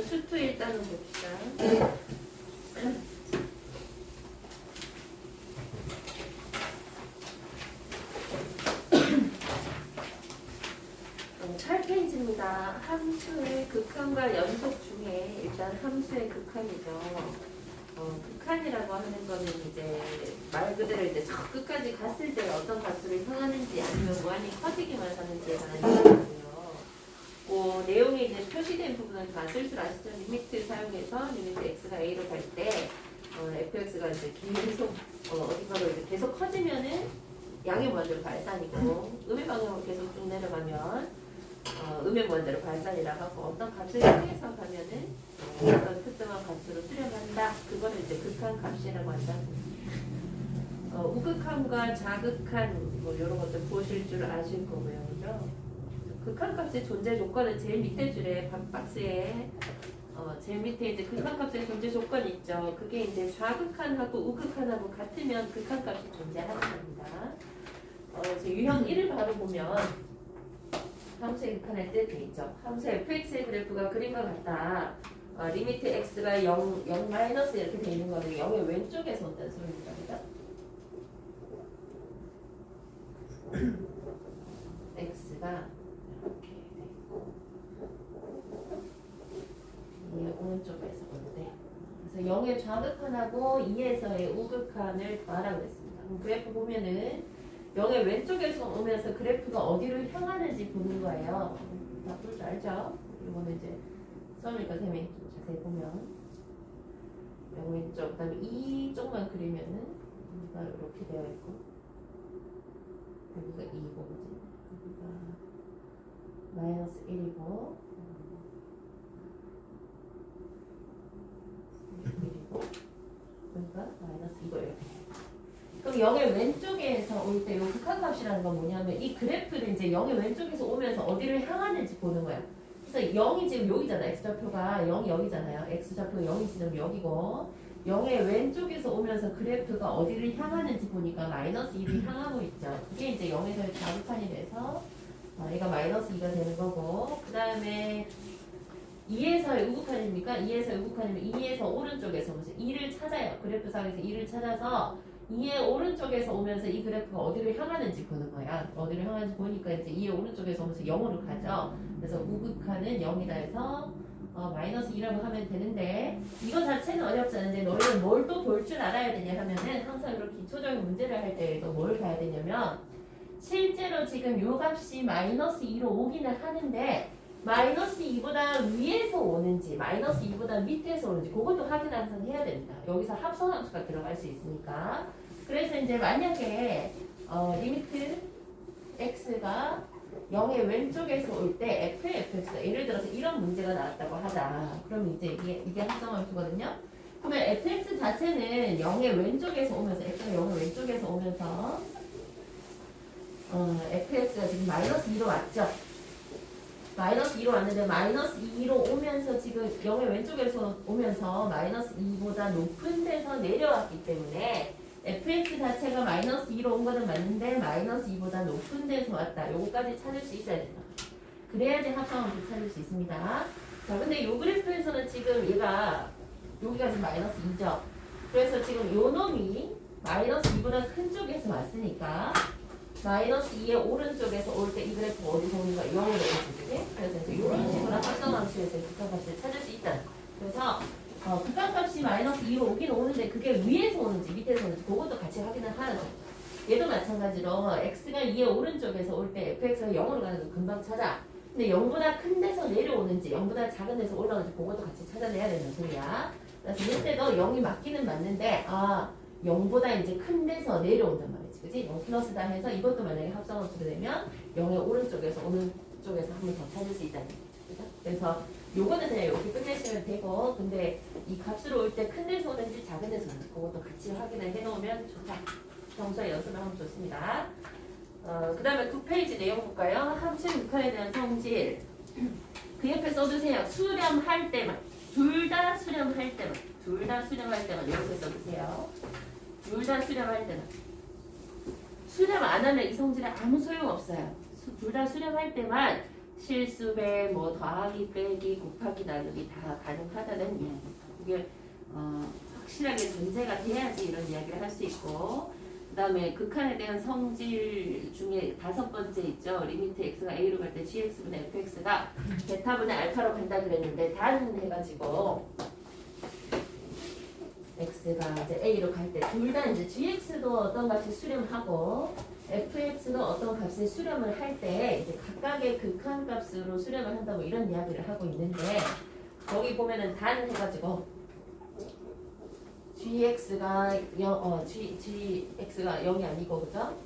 수투 일단은 봅시다. 찰페이지입니다. 함수의 극한과 연속 중에 일단 함수의 극한이죠. 극한이라고 하는 거는 이제 말 그대로 이제 저 끝까지 갔을 때 어떤 값으로 향하는지 아니면 무한히 커지기만 하는지에 관한 얘기거든요. 내용이 이제 표시된 부분은 다 쓸 줄 아시죠? 리미트 사용해서 리미트 x가 a로 갈 때 fx가 이제 계속 어디가로 이제 계속 커지면은 양의 무한대로 발산이고 음의 방향으로 계속 쭉 내려가면 음의 무한대로 발산이라고 하고 어떤 값을 향해서 가면은 어떤 특정한 값으로 수렴한다. 그거를 이제 극한 값이라고 한다. 우극한과 자극한 뭐 이런 것들 보실 줄 아실 거고요, 그죠? 극한값의 존재 조건은 제일 밑에 줄에 박스에 제일 밑에 이제 극한값의 존재 조건이 있죠. 그게 이제 좌극한하고 우극한하고 같으면 극한값이 존재하는 겁니다. 유형 1을 바로 보면 함수의 극한할 때 돼 있죠. 함수 fx의 그래프가 그림과 같다. 리미트 x가 0 마이너스 이렇게 돼 있는 거는 0의 왼쪽에서 온다는 소리입니다. 그죠? x가 오른쪽에서 올 때. 그래서 0의 좌극한하고 2에서의 우극한을 말하고 있습니다. 그럼 그래프 보면은 0의 왼쪽에서 오면서 그래프가 어디로 향하는지 보는 거예요. 다 볼 줄 알죠? 이거는 이제 수험이니까 쌤이 좀 자세히 보면 0 왼쪽, 그 다음에 이쪽만 그리면은 이렇게 되어 있고 여기가 2고 여기가 마이너스 1이고 그러니까 마이너스 이거 이렇게. 그럼 0의 왼쪽에서 올 때 이 극한값이라는 건 뭐냐면 이 그래프를 이제 0의 왼쪽에서 오면서 어디를 향하는지 보는 거야. 그래서 0이 지금 여기잖아. x좌표가 0이 여기잖아요. x좌표가 0이 지금 여기고 0의 왼쪽에서 오면서 그래프가 어디를 향하는지 보니까 마이너스 2를 향하고 있죠. 그게 이제 0에서의 좌극한이 돼서 얘가 마이너스 2가 되는 거고 그 다음에 2에서의 우극한입니까? 2에서의 우극한이면 2에서 오른쪽에서 오면서 2를 찾아요. 그래프상에서 2를 찾아서 2의 오른쪽에서 오면서 이 그래프가 어디를 향하는지 보는 거야. 어디를 향하는지 보니까 이제 2의 오른쪽에서 오면서 0으로 가죠. 그래서 우극한은 0이다 해서 마이너스 2라고 하면 되는데 이거 자체는 어렵지 않은데 너희는 뭘 또 볼 줄 알아야 되냐 하면은 항상 이렇게 기초적인 문제를 할 때에도 뭘 봐야 되냐면 실제로 지금 요 값이 마이너스 2로 오기는 하는데 마이너스 2보다 위에서 오는지 마이너스 2보다 밑에서 오는지 그것도 확인 항상 해야 됩니다. 여기서 합성함수가 들어갈 수 있으니까. 그래서 이제 만약에 리미트 x가 0의 왼쪽에서 올 때 fx가 예를 들어서 이런 문제가 나왔다고 하자. 그럼 이제 이게 합성함수거든요. 그러면 fx 자체는 0의 왼쪽에서 오면서 x가 0의 왼쪽에서 오면서 fx가 지금 마이너스 2로 왔죠. 마이너스 2로 왔는데 마이너스 2로 오면서 지금 0의 왼쪽에서 오면서 마이너스 2보다 높은 데서 내려왔기 때문에 fx 자체가 마이너스 2로 온 거는 맞는데 마이너스 2보다 높은 데서 왔다. 요거까지 찾을 수 있어야 된다. 그래야지 합성함수 찾을 수 있습니다. 자, 근데 요 그래프에서는 지금 얘가 여기가 지금 마이너스 2죠. 그래서 지금 요 놈이 마이너스 2보다 큰 쪽에서 왔으니까 마이너스 2의 오른쪽에서 올 때 이 그래프가 어디서 오는가? 0으로 오지, 그지? 그래서 이제 이런 식으로 합성함수에서 극한값을 찾을 수 있다. 그래서 극한값이 마이너스 2로 오긴 오는데 그게 위에서 오는지 밑에서 오는지 그것도 같이 확인을 하죠. 얘도 마찬가지로 x가 2의 오른쪽에서 올 때 fx가 0으로 가는 거 금방 찾아. 근데 0보다 큰 데서 내려오는지 0보다 작은 데서 올라오는지 그것도 같이 찾아내야 되는 소리야. 그래서 이때도 0이 맞기는 맞는데 0보다 이제 큰 데서 내려온단 말이지. 그지? 0 플러스다 해서 이것도 만약에 합성함수가 되면 0의 오른쪽에서 오른쪽에서 한 번 더 찾을 수 있다는 거죠. 그죠? 그래서 요거는 그냥 이렇게 끝내시면 되고 근데 이 값으로 올 때 큰 데서 오는지 작은 데서 오는지 그것도 같이 확인을 해놓으면 좋다. 평소에 연습을 하면 좋습니다. 그 다음에 9페이지 내용 볼까요? 함수의 극한에 대한 성질. 그 옆에 써주세요. 수렴할 때만. 둘 다 수렴할 때만. 둘 다 수렴할 때만. 이렇게 써주세요. 둘 다 수렴할 때만. 수렴 안 하면 이 성질에 아무 소용 없어요. 둘 다 수렴할 때만 실수배, 뭐 더하기, 빼기, 곱하기, 나누기 다 가능하다는 이야기입니다. 그게 확실하게 전제가 돼야지 이런 이야기를 할 수 있고 그 다음에 극한에 대한 성질 중에 5번째 있죠. 리미트 x가 a로 갈 때 gx분의 fx가 베타분의 알파로 간다 그랬는데 단 해가지고 x가 이제 a로 갈 때 둘 다 이제 gx도 어떤 값을 수렴하고 fx도 어떤 값을 수렴을 할 때 이제 각각의 극한 값으로 수렴을 한다고 이런 이야기를 하고 있는데 거기 보면은 단 해가지고 gx가 0이 아니고 그죠?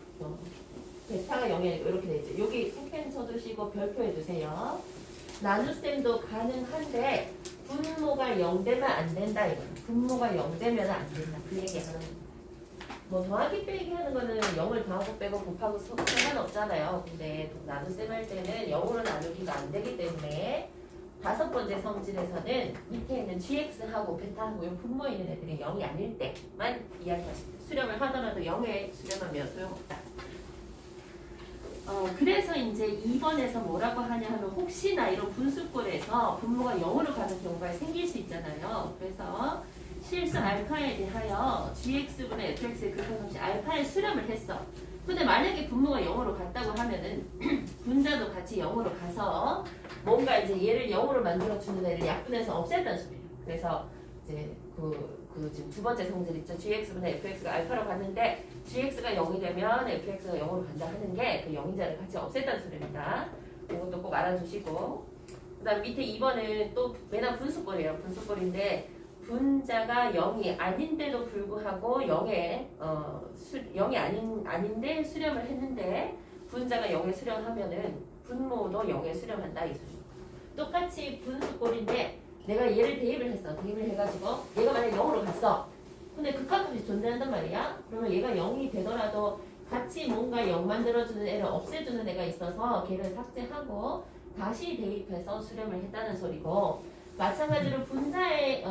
베타가 0이 아니고 이렇게 되죠. 여기 색펜 쳐주시고 별표해 주세요. 나눗셈도 가능한데 분모가 0되면 안 된다 이거는. 분모가 0되면 안 된다. 그 얘기하는 거예요. 뭐 더하기 빼기 하는 거는 0을 더하고 빼고 곱하고 상관없잖아요. 근데 나눗셈 할 때는 0으로 나누기가 안 되기 때문에 5번째 성질에서는 밑에 있는 gx하고 베타하고 이 분모에 있는 애들이 0이 아닐 때만 이야기하십니다. 수렴을 하더라도 0에 수렴하면 소용없다. 그래서 이제 2번에서 뭐라고 하냐 하면 혹시나 이런 분수꼴에서 분모가 0으로 가는 경우가 생길 수 있잖아요. 그래서 실수 알파에 대하여 gx분의 fx의 극한값이 알파에 수렴을 했어. 근데 만약에 분모가 0으로 갔다고 하면은 분자도 같이 0으로 가서 뭔가 이제 얘를 0으로 만들어주는 애를 약분해서 없앴다는 소리예요. 그래서 이제 그 지금 두 번째 성질 있죠. gx분의 fx가 알파로 갔는데 gx가 0이 되면 fx가 0으로 간다 하는 게 그 0인자를 같이 없앴다는 소리입니다. 이것도 꼭 알아주시고 그 다음 밑에 2번은 또 매나 분수꼴이에요. 분수꼴인데 분자가 0이 아닌데도 불구하고 0에 0이 아닌데 수렴을 했는데 분자가 0에 수렴하면은 분모도 0에 수렴한다 이 소리. 똑같이 분수꼴인데 내가 얘를 대입을 했어. 대입을 해가지고 얘가 만약에 0으로 갔어. 근데 극한값이 존재한단 말이야. 그러면 얘가 0이 되더라도 같이 뭔가 0 만들어주는 애를 없애주는 애가 있어서 걔를 삭제하고 다시 대입해서 수렴을 했다는 소리고 마찬가지로 분자에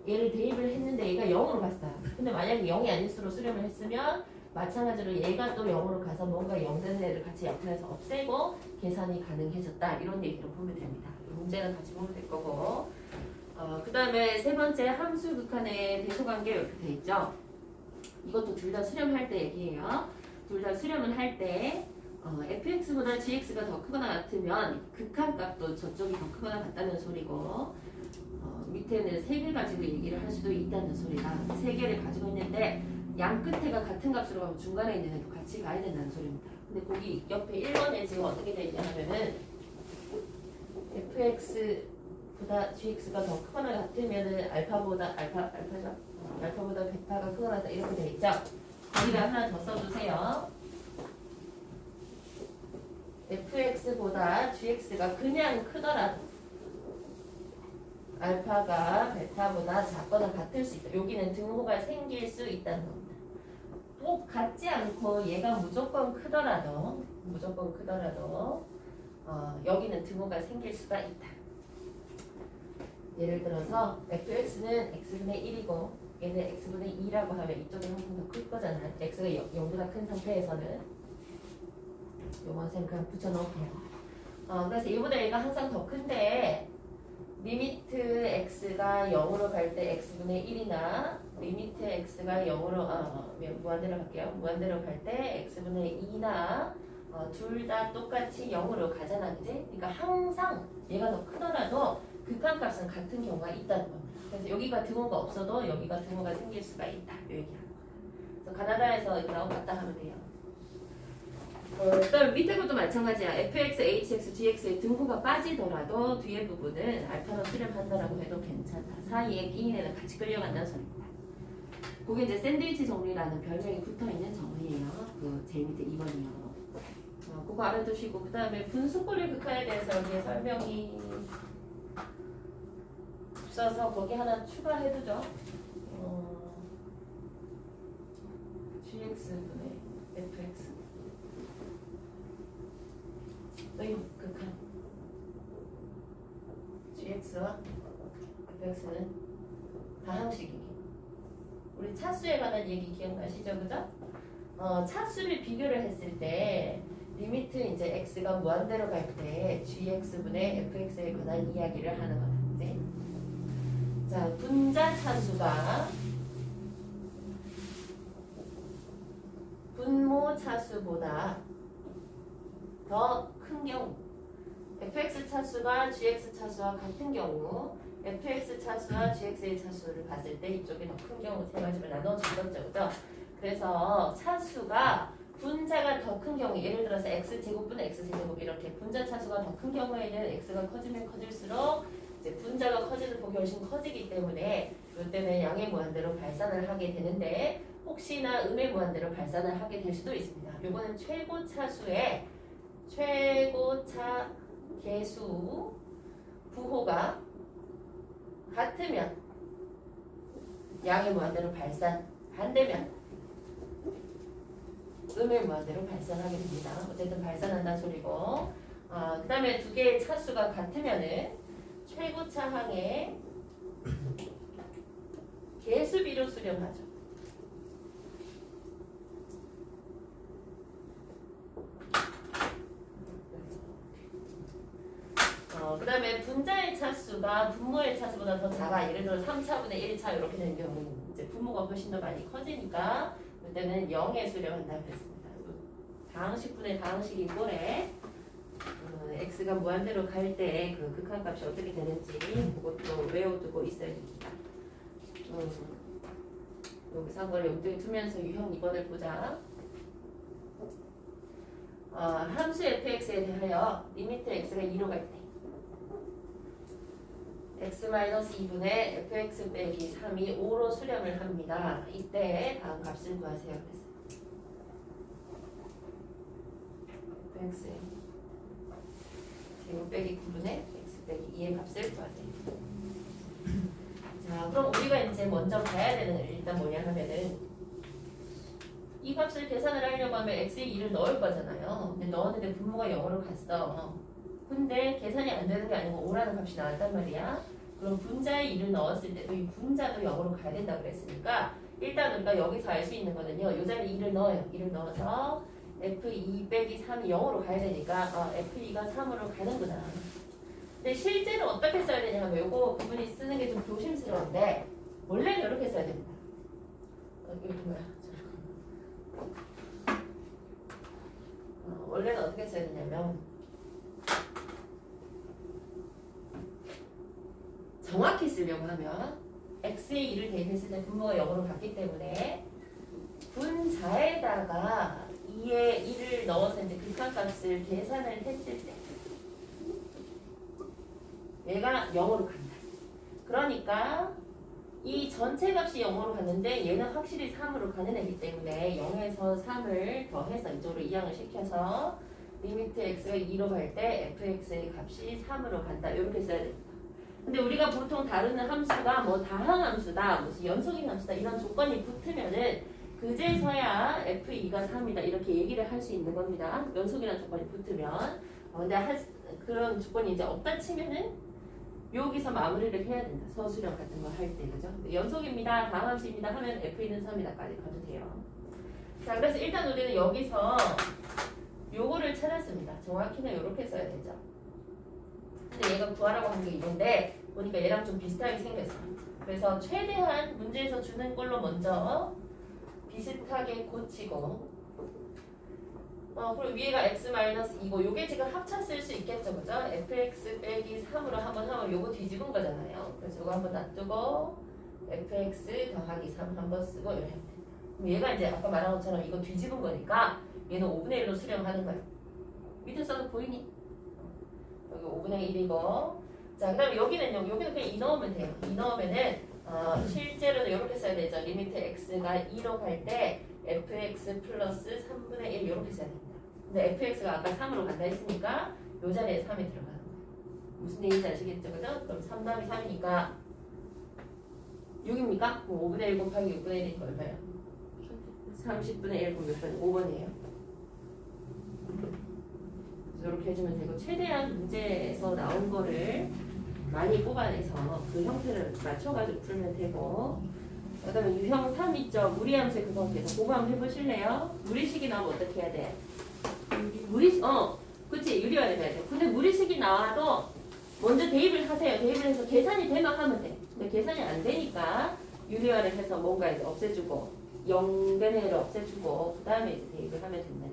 얘를 대입을 했는데 얘가 0으로 갔어요. 근데 만약에 0이 아닐 수로 수렴을 했으면 마찬가지로 얘가 또 0으로 가서 뭔가 0 되는 애를 같이 약분해서 없애고 계산이 가능해졌다. 이런 얘기로 보면 됩니다. 문제는 같이 보면 될 거고 그 다음에 세 번째 함수 극한의 대소관계 이렇게 돼 있죠. 이것도 둘 다 수렴할 때 얘기예요. 둘 다 수렴을 할 때 fx보다 gx가 더 크거나 같으면 극한값도 저쪽이 더 크거나 같다는 소리고 밑에는 세 개 가지고 얘기를 할 수도 있다는 소리다. 세 개를 가지고 있는데 양 끝에가 같은 값으로 가면 중간에 있는 애도 같이 가야 된다는 소리입니다. 근데 거기 옆에 1번에 지금 어떻게 되어 있냐 하면은 fx보다 gx가 더 크거나 같으면은 알파보다 베타가 크거나 같다 이렇게 되어 있죠. 거기다 하나 더 써주세요. fx보다 gx가 그냥 크더라도 알파가 베타보다 작거나 같을 수 있다. 여기는 등호가 생길 수 있다는 겁니다. 꼭 같지 않고 얘가 무조건 크더라도 여기는 등호가 생길 수가 있다. 예를 들어서 fx는 x분의 1이고 얘는 x분의 2라고 하면 이쪽이 항상 더 클 거잖아. x가 0보다 큰 상태에서는 요건 쌤 그냥 붙여넣을게요. 그래서 이보다 얘가 항상 더 큰데 리미트 x가 0으로 갈 때 x분의 1이나 리미트 x가 0으로 무한대로 갈게요. 무한대로 갈 때 x분의 2나 둘 다 똑같이 0으로 가잖아, 그지? 그러니까 항상 얘가 더 크더라도 극한값은 같은 경우가 있다는 겁니다. 그래서 여기가 등호가 없어도 여기가 등호가 생길 수가 있다. 이 얘기야. 그래서 가나다에서 이거 맞다 하면 돼요. 그다음 밑에 것도 마찬가지야. fx, hx, gx의 등호가 빠지더라도 뒤에 부분은 알파로 수렴한다라고 해도 괜찮다. 사이에 끼인 애는 같이 끌려간다는 소리입니다. 그게 이제 샌드위치 정리라는 별명이 붙어있는 정리예요. 그 제일 밑에 2번이요. 그거 알아두시고 그 다음에 분수꼴의 극한에 대해서 여기에 설명이 없어서 거기 하나 추가해두죠. gx분의 fx 의 극한 gx와 fx는 다항식이기. 우리 차수에 관한 얘기 기억나시죠? 그죠? 차수를 비교를 했을 때 리미트 이제 x가 무한대로 갈 때 gx분의 fx에 관한 이야기를 하는 거다. 네? 자, 분자 차수가 분모 차수보다 더 큰 경우, fx 차수가 gx 차수와 같은 경우, fx 차수와 gx의 차수를 봤을 때 이쪽이 더 큰 경우 세 가지로 나눠졌었죠, 그죠? 그래서 차수가 분자가 더 큰 경우, 예를 들어서 x제곱분의 x세제곱 이렇게 분자 차수가 더 큰 경우에는 x가 커지면 커질수록 이제 분자가 커지는 폭이 훨씬 커지기 때문에 이때는 양의 무한대로 발산을 하게 되는데 혹시나 음의 무한대로 발산을 하게 될 수도 있습니다. 요거는 최고차수의 최고차 계수 부호가 같으면 양의 무한대로 발산, 반대면 음의 무한대로 발산하게 됩니다. 어쨌든 발산한다는 소리고 그 다음에 두 개의 차수가 같으면은 최고차 항의 계수비로 수렴하죠. 그 다음에 분자의 차수가 분모의 차수보다 더 작아. 예를 들어 3차분의 1차 이렇게 되는 경우는 이제 분모가 훨씬 더 많이 커지니까 그때는 0에 수렴한다고 했습니다. 다항식분의 다항식인 꼴에 x가 무한대로 갈 때 그 극한값이 어떻게 되는지 그것도 외워두고 있어야 됩니다. 여기서 한 걸 염두에 두면서 유형 2번을 보자. 함수 fx에 대하여 리미트 x가 2로 갈 때 x-2분의 fx 빼기 3이 5로 수렴을 합니다. 이때 다음 값을 구하세요. fx 제곱 빼기 9분의 x 빼기 2의 값을 구하세요. 자, 그럼 우리가 이제 먼저 봐야 되는 건 일단 뭐냐 하면은 이 값을 계산을 하려고 하면 x에 2를 넣을 거잖아요. 근데 넣었는데 분모가 0으로 갔어. 근데 계산이 안 되는 게 아니고 5라는 값이 나왔단 말이야. 그럼 분자에 2를 넣었을 때도 이 분자도 0으로 가야 된다고 그랬으니까 일단 우리가 여기서 알 수 있는 거는요. 이 자리에 2를 넣어요. 2를 넣어서 f2 빼기 3이 0으로 가야 되니까 f2가 3으로 가는구나. 근데 실제로 어떻게 써야 되냐 하면 요거 부분이 쓰는 게 좀 조심스러운데 원래는 이렇게 써야 됩니다. 이거 뭐야? 원래는 어떻게 써야 되냐면 정확히 쓰려고 하면 x의 2를 대입했을 때 분모가 0으로 갔기 때문에 분자에다가 2의 1을 넣어서 이제 극한값을 계산을 했을 때 얘가 0으로 간다. 그러니까 이 전체 값이 0으로 갔는데 얘는 확실히 3으로 가는 애기 때문에 0에서 3을 더해서 이쪽으로 이항을 시켜서 리미트 x가 2로 갈 때 fx의 값이 3으로 간다. 이렇게 써야 됩니다. 근데 우리가 보통 다루는 함수가 뭐 다항함수다, 무슨 연속인 함수다 이런 조건이 붙으면은 그제서야 f2가 3이다 이렇게 얘기를 할 수 있는 겁니다. 연속이라는 조건이 붙으면. 근데 그런 조건이 이제 없다 치면은 여기서 마무리를 해야 된다. 서술형 같은 거 할 때, 그죠? 연속입니다, 다항함수입니다 하면 f2는 3이다까지 가도 돼요. 자, 그래서 일단 우리는 여기서 요거를 찾았습니다. 정확히는 이렇게 써야 되죠. 근데 얘가 구하라고 한 게 이건데 보니까 얘랑 좀 비슷하게 생겼어. 그래서 최대한 문제에서 주는 걸로 먼저 비슷하게 고치고 그리고 위에가 x-2고 요게 지금 합차 쓸 수 있겠죠, 그죠? fx 빼기 3으로 한번 하면 요거 뒤집은 거잖아요. 그래서 요거 한번 놔두고 fx 더하기 3 한번 쓰고 이렇게 하면 됩니다. 그럼 얘가 이제 아까 말한 것처럼 이거 뒤집은 거니까 얘는 5분의 1로 수렴하는 거예요. 밑에 써도 보이니? 여기 5분의 1이고 자, 그 다음에 여기는 그냥 2 넣으면 돼요. 2 넣으면은 실제로는 이렇게 써야 되죠. 리미트 x가 2로 갈 때 fx 플러스 3분의 1 이렇게 써야 됩니다. 근데 fx가 아까 3으로 간다 했으니까 이 자리에 3이 들어가는 거예요. 무슨 얘기인지 아시겠죠? 그죠? 그럼 3 더하기 3이니까 6입니까? 5분의 1 곱하기 6분의 1이니까 얼마예요? 30분의 1 곱몇 번? 5번이에요. 이렇게 해주면 되고 최대한 문제에서 나온 거를 많이 뽑아내서 그 형태를 맞춰가지고 풀면 되고 그 다음에 유형 3 있죠? 무리함수의 그거에서 그거 한번 해보실래요? 무리식이 나오면 어떻게 해야 돼? 그치 유리화를 해야 돼. 근데 무리식이 나와도 먼저 대입을 하세요. 대입을 해서 계산이 되면 하면 돼. 근데 계산이 안 되니까 유리화를 해서 뭔가 이제 없애주고 0변의 1을 없애주고 그 다음에 이제 대입을 하면 된다.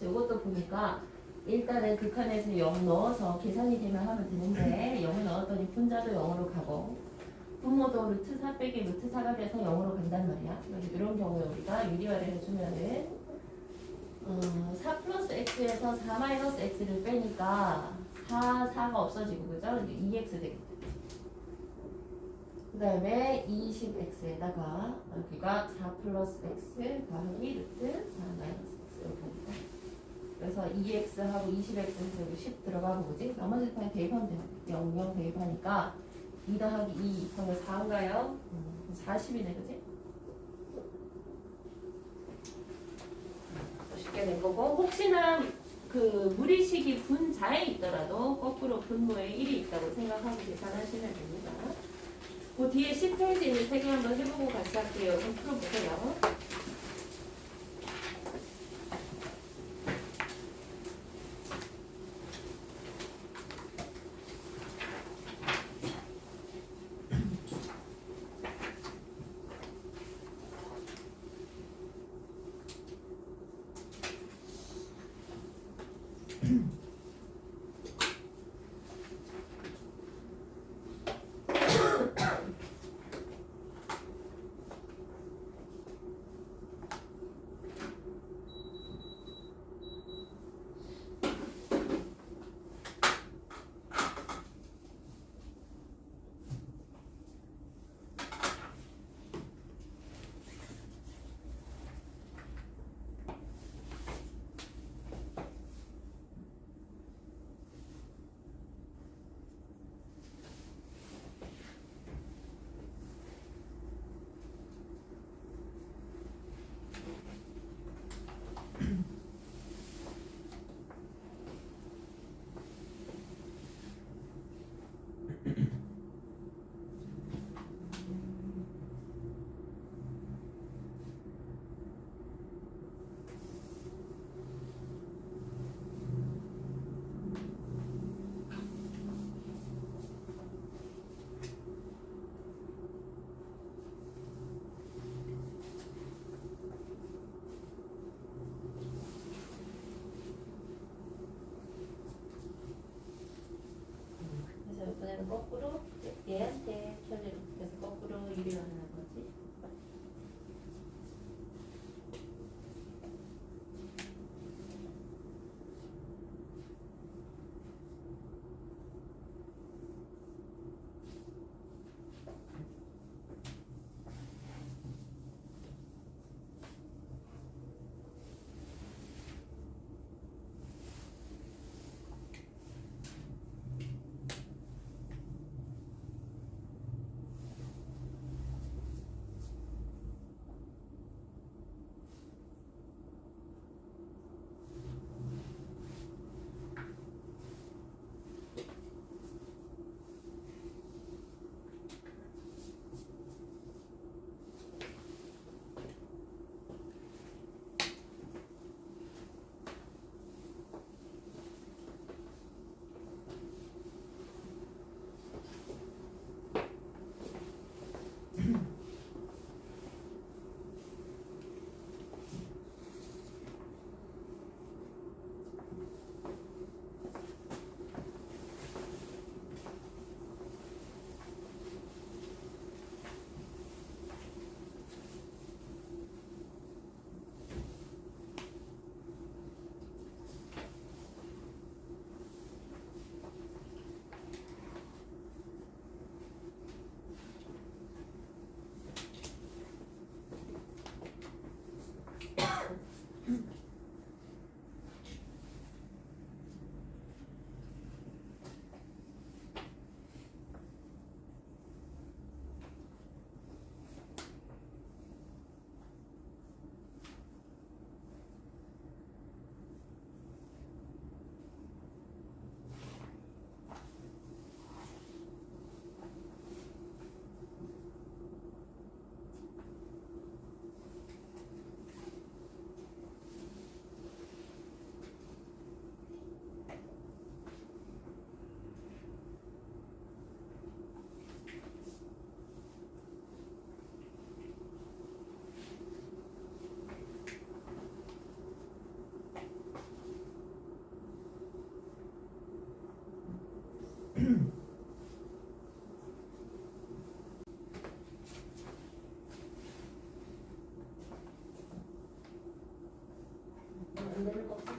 이것도 보니까 일단은 극한에서 0 넣어서 계산이 되면 하면 되는데 0을 넣었더니 분자도 0으로 가고 분모도 루트 4 빼기 루트 4가 돼서 0으로 간단 말이야. 그래서 이런 경우에 우리가 유리화를 해주면은 4 플러스 x에서 4 마이너스 x를 빼니까 4가 없어지고 그죠? 2x 되겠다. 그 다음에 20x에다가 여기가 4 플러스 x 더하기 루트 4 마이너스 x 이렇게 합니다. 그래서 2x하고 20x에서 여기 10 들어가고 뭐지? 나머지 판에 대입하면 돼요. 0 대입하니까 2 더하기 2 그러면 4인가요? 40이네 그지? 쉽게 된 거고 혹시나 그 무리식이 분자에 있더라도 거꾸로 분모에 1이 있다고 생각하고 계산하시면 됩니다. 그 뒤에 10페이지 있는 세 개 한번 해보고 같이 할게요. 좀 풀어보세요. 제곱분에는 거꾸로 얘한테 편제로 그래서 거꾸로 1이 나오는 거지. 안 되는 거 없어?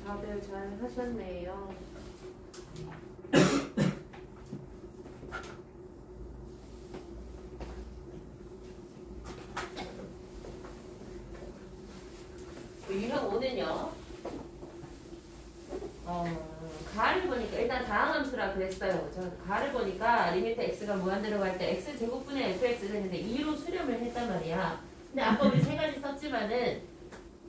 다들 잘 하셨네요. 유형 5는요. 가를 보니까 일단 다항함수라 그랬어요. 저 가를 보니까 리미트 x가 무한대로 갈 때 x 제곱분의 fx 되는데 2로 수렴을 했단 말이야. 근데 아까 우리 세 가지 썼지만은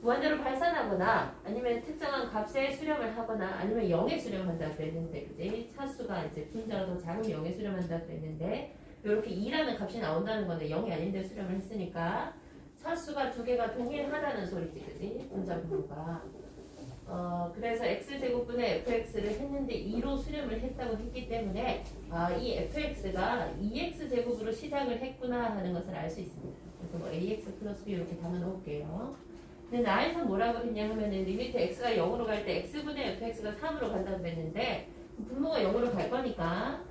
무한대로 발산하거나 아니면 특정한 값에 수렴을 하거나 아니면 0에 수렴한다 그랬는데 그지? 차수가 이제 분자가 더 작으면 0에 수렴한다 그랬는데 이렇게 2라는 값이 나온다는 건데 0이 아닌데 수렴을 했으니까 차수가 두 개가 동일하다는 소리지 그지? 분자 분모가. 그래서 x제곱분의 fx를 했는데 2로 수렴을 했다고 했기 때문에 이 fx가 2x제곱으로 시작을 했구나 하는 것을 알 수 있습니다. 그래서 뭐 ax 플러스 b 이렇게 담아 놓을게요. 근데 나에서 뭐라고 했냐 하면은 리미트 x가 0으로 갈 때 x분의 fx가 3으로 간다고 그랬는데 분모가 0으로 갈 거니까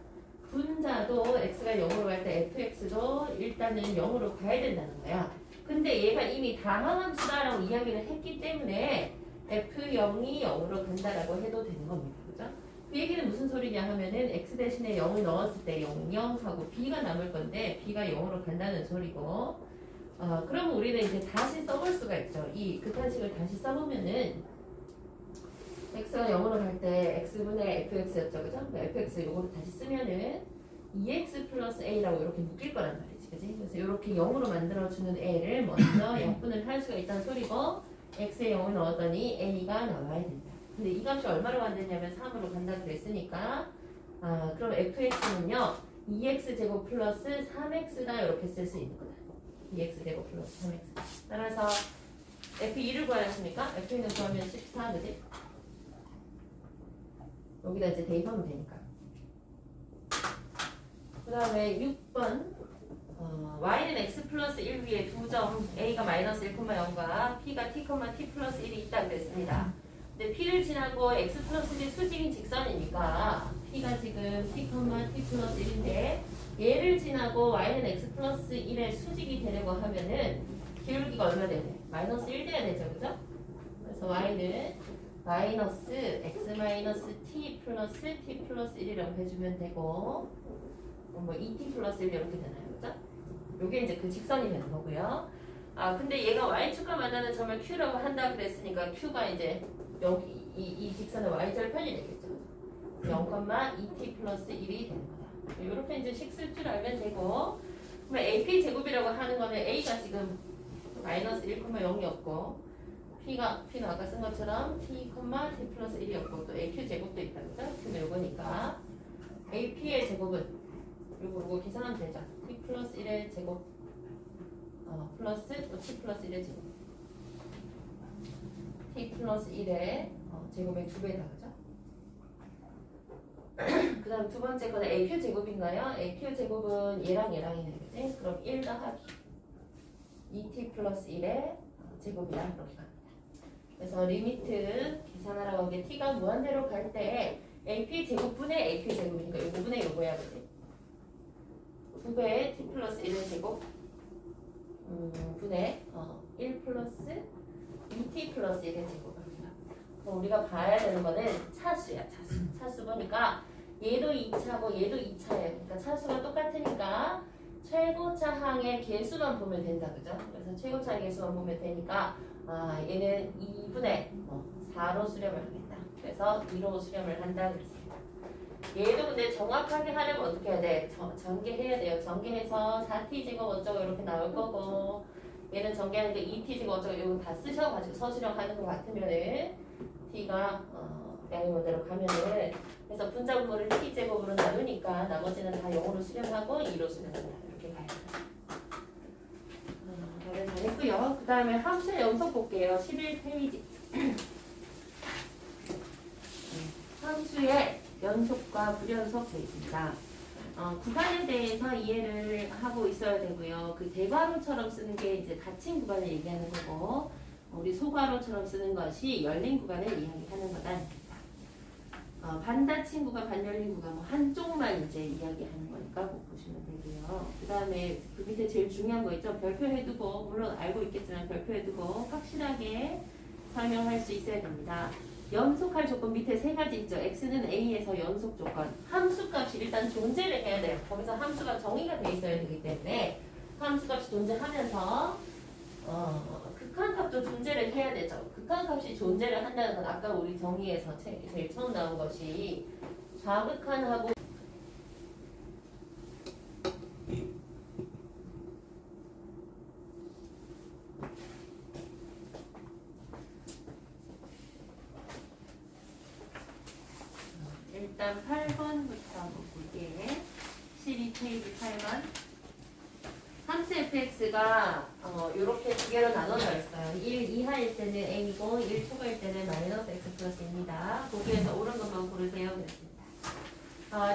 분자도 x가 0으로 갈 때 fx도 일단은 0으로 가야 된다는 거야. 근데 얘가 이미 다항함수다라고 이야기를 했기 때문에 F0이 0으로 간다라고 해도 되는 겁니다. 그죠? 그 얘기는 무슨 소리냐 하면은 X 대신에 0을 넣었을 때 0, 0 하고 B가 남을 건데 B가 0으로 간다는 소리고 그러면 우리는 이제 다시 써볼 수가 있죠. 이 극한식을 다시 써보면은 X가 0으로 갈 때 X분의 FX였죠. 그죠? 그러니까 FX 요거를 다시 쓰면은 2X 플러스 A라고 이렇게 묶일 거란 말이지. 그지? 그래서 이렇게 0으로 만들어주는 A를 먼저 약분을 할 수가 있다는 소리고 x에 0을 넣었더니 a가 나와야 된다. 근데 이 값이 얼마로 간다냐면 3으로 간다 그랬으니까 그럼 fx는요 2x제곱 플러스 3x다 이렇게 쓸 수 있는 거다. 2x제곱 플러스 3x. 따라서 f2를 구하였습니까? f2는 구하면 14 그지? 여기다 이제 대입하면 되니까. 그 다음에 6번 y는 x 플러스 1 위에 두 점 a가 마이너스 1,0과 p가 t, t 플러스 1이 있다 그랬습니다. 근데 p를 지나고 x 플러스 1이 수직인 직선이니까 p가 지금 t, t 플러스 1인데 얘를 지나고 y는 x 플러스 1의 수직이 되려고 하면은 기울기가 얼마 돼야 돼? 마이너스 1 돼야 되죠, 그죠? 그래서 y는 마이너스 x 마이너스 t 플러스 t 플러스 1이라고 해주면 되고 뭐 2t 플러스 1 이렇게 되나요, 그죠? 요게 이제 그 직선이 되는 거고요. 근데 얘가 y축과 만나는 점을 q라고 한다 그랬으니까 q가 이제 여기 이 직선의 y절편이 되겠죠. 0,2t 플러스 1이 되는 거다. 이렇게 이제 식 쓸 줄 알면 되고, 그러면 AP 제곱이라고 하는 거는 A가 지금 마이너스 1,0이었고, P는 아까 쓴 것처럼 T, T 플러스 1이었고, 또 AQ 제곱도 있다, 그죠? 근데 요거니까 AP의 제곱은 요거 계산하면 되죠. T 플러스 1의 제곱, 플러스 또 T 플러스 1의 제곱. T 플러스 1의 제곱의 2배다, 그죠? 그 다음 두 번째 거는 AQ 제곱인가요? AQ 제곱은 얘랑 얘랑이네, 그지? 그럼 1 더하기 2T 플러스 1의 제곱이다, 이렇게 갑니다. 그래서 리미트 계산하라고 한 게 T가 무한대로 갈 때 AP 제곱분의 AP 제곱이니까 요거분의 요거야, 그지? 2배의 T 플러스 1의 제곱 분의 1 플러스 2T 플러스 1의 제곱입니다. 우리가 봐야 되는 거는 차수야, 차수. 차수 보니까 얘도 2차고 얘도 2차예요. 그러니까 차수가 똑같으니까 최고차항의 개수만 보면 된다, 그죠? 그래서 최고차항의 개수만 보면 되니까 얘는 2분의 4로 수렴을 하겠다. 그래서 2로 수렴을 한다 그랬습니다. 얘도 근데 정확하게 하려면 어떻게 해야 돼? 전개해야 돼요. 전개해서 4t 제곱 어쩌고 이렇게 나올 거고, 얘는 전개하니까 2t 제곱 어쩌고 이거 다 쓰셔가지고 서술형하는 것 같으면은 t가 양의원대로 가면은, 그래서 분자분모를 t 제곱으로 나누니까 나머지는 다 0으로 수렴하고 2로 수렴한다. 이렇게 가야 돼요. 다들 잘했고요. 그 다음에 함수의 연속 볼게요. 11페이지. 함수의 연속과 불연속 되어 있습니다. 구간에 대해서 이해를 하고 있어야 되고요. 그 대괄호처럼 쓰는 게 이제 닫힌 구간을 얘기하는 거고, 우리 소괄호처럼 쓰는 것이 열린 구간을 이야기하는 거다. 반닫힌 구간, 반열린 구간 뭐 한쪽만 이제 이야기하는 거니까 꼭 보시면 되고요. 그 다음에 그 밑에 제일 중요한 거 있죠. 별표해두고, 물론 알고 있겠지만 별표해두고 확실하게 설명할 수 있어야 됩니다. 연속할 조건 밑에 세 가지 있죠. x는 a에서 연속 조건. 함수값이 일단 존재를 해야 돼요. 거기서 함수가 정의가 돼 있어야 되기 때문에 함수값이 존재하면서 극한값도 존재를 해야 되죠. 극한값이 존재를 한다는 건 아까 우리 정의에서 제일 처음 나온 것이 좌극한하고 일단 8번부터 한번 볼게요. 12페이지 8번. 함수 fx가 이렇게 두 개로 나눠져 있어요. 1 이하일 때는 a이고 1 초과일 때는 마이너스 x 플러스입니다. 거기에서 옳은 것만 고르세요. 그랬습니다.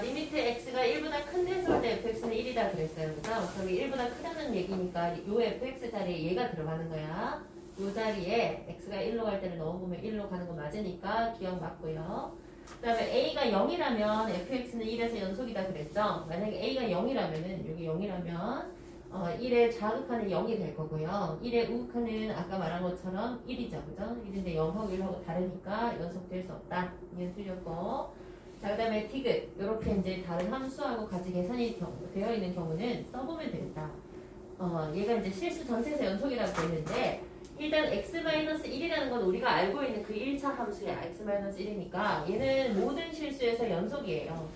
리미트 x가 1보다 큰 데서 때 fx는 1이다 그랬어요. 그죠? 그럼 1보다 크다는 얘기니까 요 fx 자리에 얘가 들어가는 거야. 요 자리에 x가 1로 갈 때를 넣어보면 1로 가는 거 맞으니까 기억 맞고요. 그 다음에 a가 0이라면 fx는 1에서 연속이다 그랬죠? 만약에 a가 0이라면은 여기 0이라면 1의 좌극하는 0이 될 거고요. 1의 우극하는 아까 말한 것처럼 1이죠. 그죠? 1인데 0하고 1하고 다르니까 연속될 수 없다. 이게 틀렸고. 자, 그 다음에 디귿. 이렇게 이제 다른 함수하고 같이 계산이 되어 있는 경우는 써보면 되겠다. 얘가 이제 실수 전체에서 연속이라고 되어 있는데, 일단 x-1이라는 건 우리가 알고 있는 그 1차 함수야. x-1이니까 얘는 모든 실수에서 연속이에요.